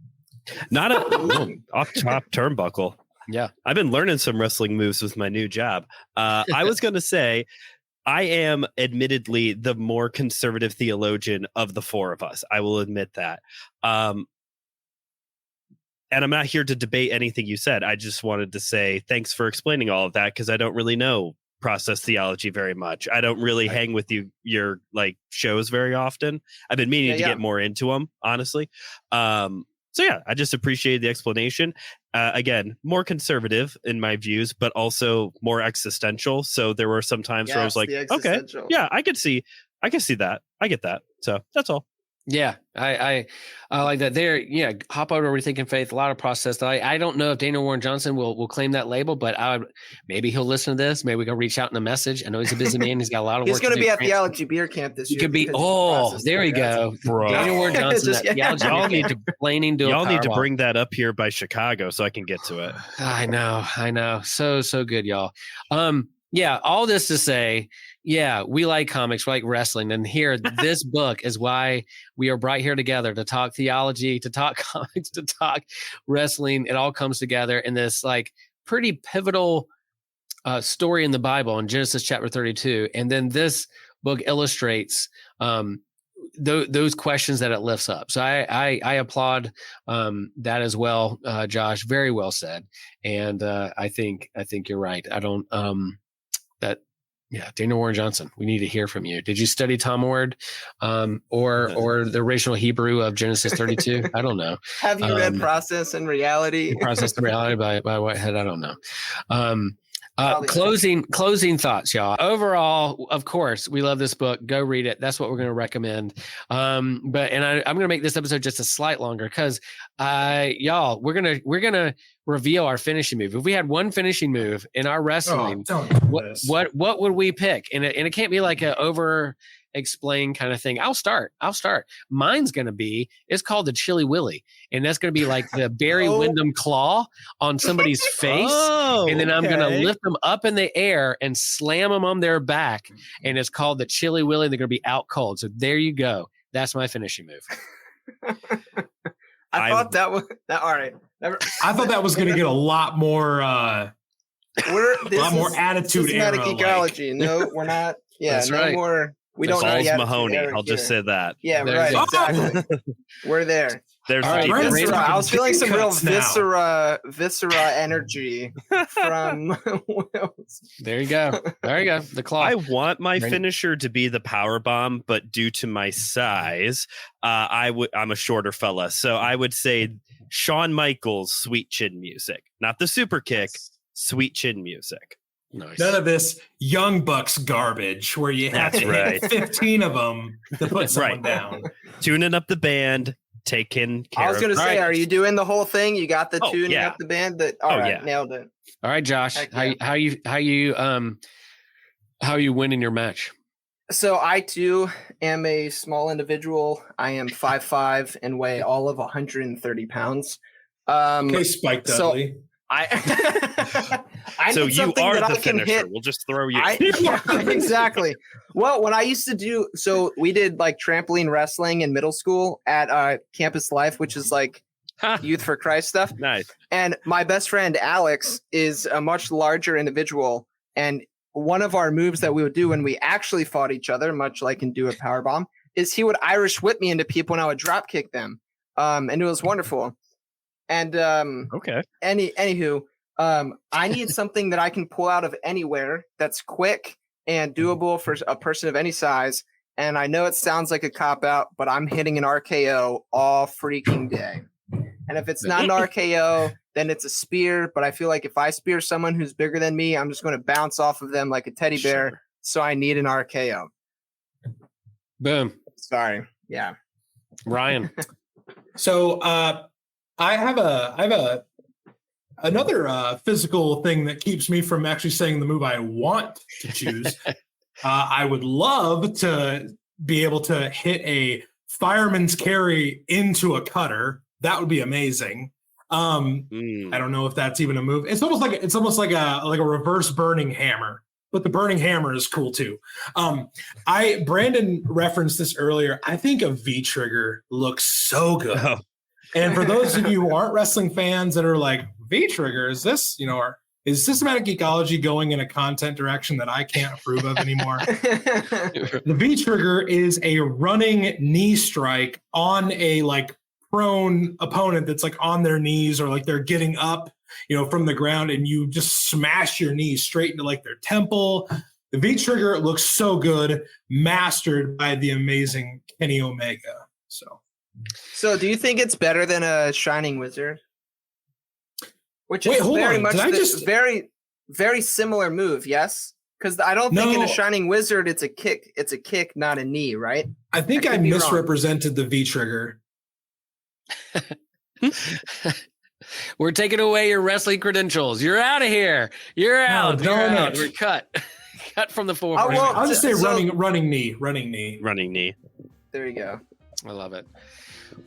Not off top turnbuckle. Yeah. I've been learning some wrestling moves with my new job. I was going to say, I am admittedly the more conservative theologian of the four of us. I will admit that. And I'm not here to debate anything you said. I just wanted to say thanks for explaining all of that, because I don't really know process theology very much. I don't really hang with your like shows very often. I've been meaning to get more into them, honestly. So yeah, I just appreciate the explanation. Again, more conservative in my views, but also more existential. So there were some times where I was like, okay, yeah, I can see that. I get that. So that's all. Yeah, I like that. There, yeah, hop over Rethinking Faith. A lot of process. I don't know if Daniel Warren Johnson will claim that label, but maybe he'll listen to this. Maybe we can reach out in a message. I know he's a busy man. He's got a lot of work. He's going to be at Theology Beer Camp this year. He could be. Oh, there you go, bro. Daniel Warren Johnson. Y'all need to bring that up here by Chicago so I can get to it. I know. So good, y'all. Yeah, all this to say, yeah, we like comics, we like wrestling. And here, this book is why we are brought here together to talk theology, to talk comics, to talk wrestling. It all comes together in this like pretty pivotal story in the Bible in Genesis chapter 32. And then this book illustrates those questions that it lifts up. So I applaud that as well, Josh. Very well said. And I think you're right. I don't Daniel Warren Johnson, we need to hear from you. Did you study Tom Ward or the original Hebrew of Genesis 32? I don't know. Have you read Process and Reality? Process and Reality by Whitehead? I don't know. Closing thoughts, y'all. Overall, of course, we love this book. Go read it. That's what we're going to recommend. I'm going to make this episode just a slight longer because, y'all, we're gonna reveal our finishing move. If we had one finishing move in our wrestling, what would we pick? And it can't be like a over explain kind of thing. I'll start. Mine's going to be, it's called the Chili Willy. And that's going to be like the Barry Windham claw on somebody's face. And then I'm going to lift them up in the air and slam them on their back. And it's called the Chili Willy. They're going to be out cold. So there you go. That's my finishing move. I thought that was that. All right. I thought that was going to get a lot more, more attitude era. Geekology. No, we're not. Yeah, that's no right. More. We don't Balls know Mahoney. I'll just say that. Yeah, right. Exactly. We're there. There's viscera. I was feeling some real viscera energy from. There you go. The claw. I want my finisher to be the Powerbomb, but due to my size, I'm a shorter fella, so I would say Shawn Michaels' Sweet Chin Music, not the Super Kick. Sweet Chin Music. Nice. None of this Young Bucks garbage where you have to hit 15 of them to put someone down. Tuning up the band, taking care of. I was going to say, are you doing the whole thing? You got the tuning up the band? Nailed it. All right, Josh. How you winning your match? So I too am a small individual. I am 5'5" and weigh all of 130 pounds. Okay, Spike Dudley. So you are the finisher. We'll just throw you. Exactly. Well, when I used to do, so we did like trampoline wrestling in middle school at Campus Life, which is like Youth for Christ stuff. Nice. And my best friend Alex is a much larger individual, and one of our moves that we would do when we actually fought each other, much like in Do a Powerbomb, is he would Irish whip me into people and I would drop kick them, and it was wonderful. And anywho, I need something that I can pull out of anywhere that's quick and doable for a person of any size. And I know it sounds like a cop-out, but I'm hitting an RKO all freaking day. And if it's not an RKO, then it's a spear. But I feel like if I spear someone who's bigger than me, I'm just going to bounce off of them like a teddy bear. Sure. So I need an RKO. Boom. Sorry. Yeah. Ryan. So I have another physical thing that keeps me from actually saying the move I want to choose. I would love to be able to hit a fireman's carry into a cutter. That would be amazing. I don't know if that's even a move. It's almost like a reverse burning hammer, but the burning hammer is cool too. Brandon referenced this earlier. I think a V-trigger looks so good. Oh. And for those of you who aren't wrestling fans that are like, V-trigger, is this, is systematic geekology going in a content direction that I can't approve of anymore? The V-trigger is a running knee strike on a prone opponent that's like on their knees or like they're getting up, from the ground, and you just smash your knees straight into like their temple. The V trigger looks so good, mastered by the amazing Kenny Omega. So do you think it's better than a Shining Wizard? Which Wait, is hold very on. much Did I just- very, very similar move, yes? Because I don't think in No. a Shining Wizard it's a kick. It's a kick, not a knee, right? I think I I could be wrong. misrepresented the V trigger. We're taking away your wrestling credentials. You're out of here. You're out. You're darn out. it. We're cut. Cut from the I forefront. won't- I'll just say So- running knee. Running knee. There you go. I love it.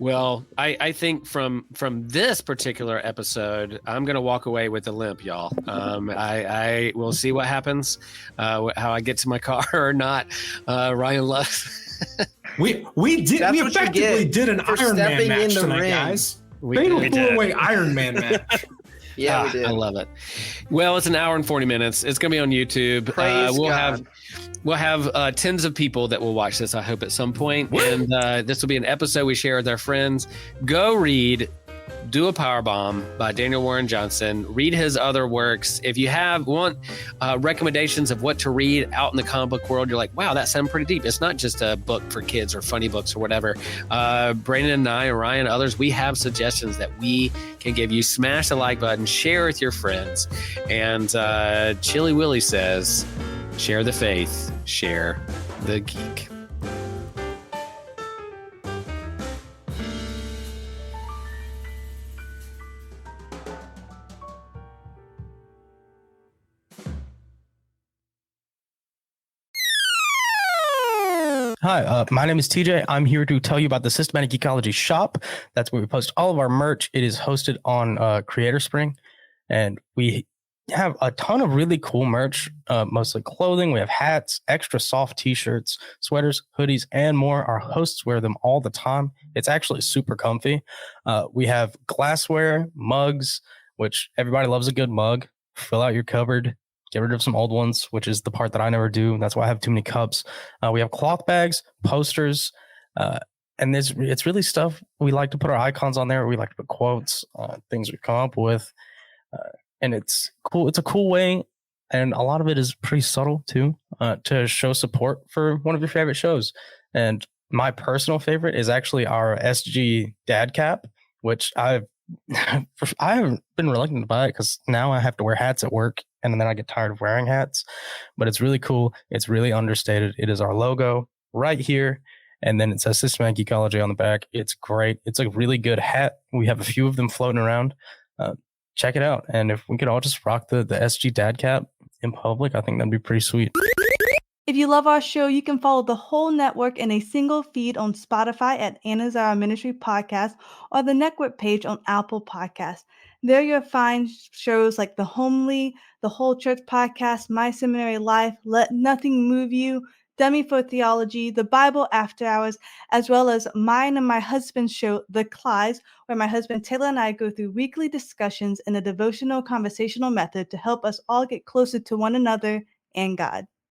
Well, I think from this particular episode, I'm gonna walk away with a limp, y'all. I will see what happens, how I get to my car or not. Ryan loves. We That's what you effectively get did an for Iron Man stepping in match the tonight, ring. guys. We Fatal did. four-way Iron Man match. Yeah, we did. I love it. Well, it's an hour and 40 minutes. It's gonna be on YouTube. Praise God. We'll have tens of people that will watch this, I hope, at some point. And this will be an episode we share with our friends. Go read Do a Powerbomb by Daniel Warren Johnson. Read his other works. If you want recommendations of what to read out in the comic book world, you're like, wow, that sounds pretty deep. It's not just a book for kids or funny books or whatever. Brandon and I, and Ryan, others, we have suggestions that we can give you. Smash the like button, share with your friends. And Chili Willy says, share the faith, share the geek. Hi, my name is TJ. I'm here to tell you about the Systematic Geekology shop. That's where we post all of our merch. It is hosted on Creator Spring, and we have a ton of really cool merch, mostly clothing. We have hats, extra soft t-shirts, sweaters, hoodies, and more. Our hosts wear them all the time. It's actually super comfy. We have glassware, mugs, which everybody loves a good mug. Fill out your cupboard. Get rid of some old ones, which is the part that I never do. That's why I have too many cups. We have cloth bags, posters, and it's really stuff. We like to put our icons on there. We like to put quotes, things we come up with. And it's cool. It's a cool way. And a lot of it is pretty subtle too, to show support for one of your favorite shows. And my personal favorite is actually our SG dad cap, which I haven't been reluctant to buy it because now I have to wear hats at work and then I get tired of wearing hats. But it's really cool. It's really understated. It is our logo right here. And then it says Systematic Geekology on the back. It's great. It's a really good hat. We have a few of them floating around. Check it out. And if we could all just rock the SG dad cap in public, I think that'd be pretty sweet. If you love our show, you can follow the whole network in a single feed on Spotify at Anazara Ministry Podcast or the network page on Apple Podcasts. There you'll find shows like The Homely, The Whole Church Podcast, My Seminary Life, Let Nothing Move You, Dummy for Theology, The Bible After Hours, as well as mine and my husband's show, The Clydes, where my husband Taylor and I go through weekly discussions in a devotional conversational method to help us all get closer to one another and God.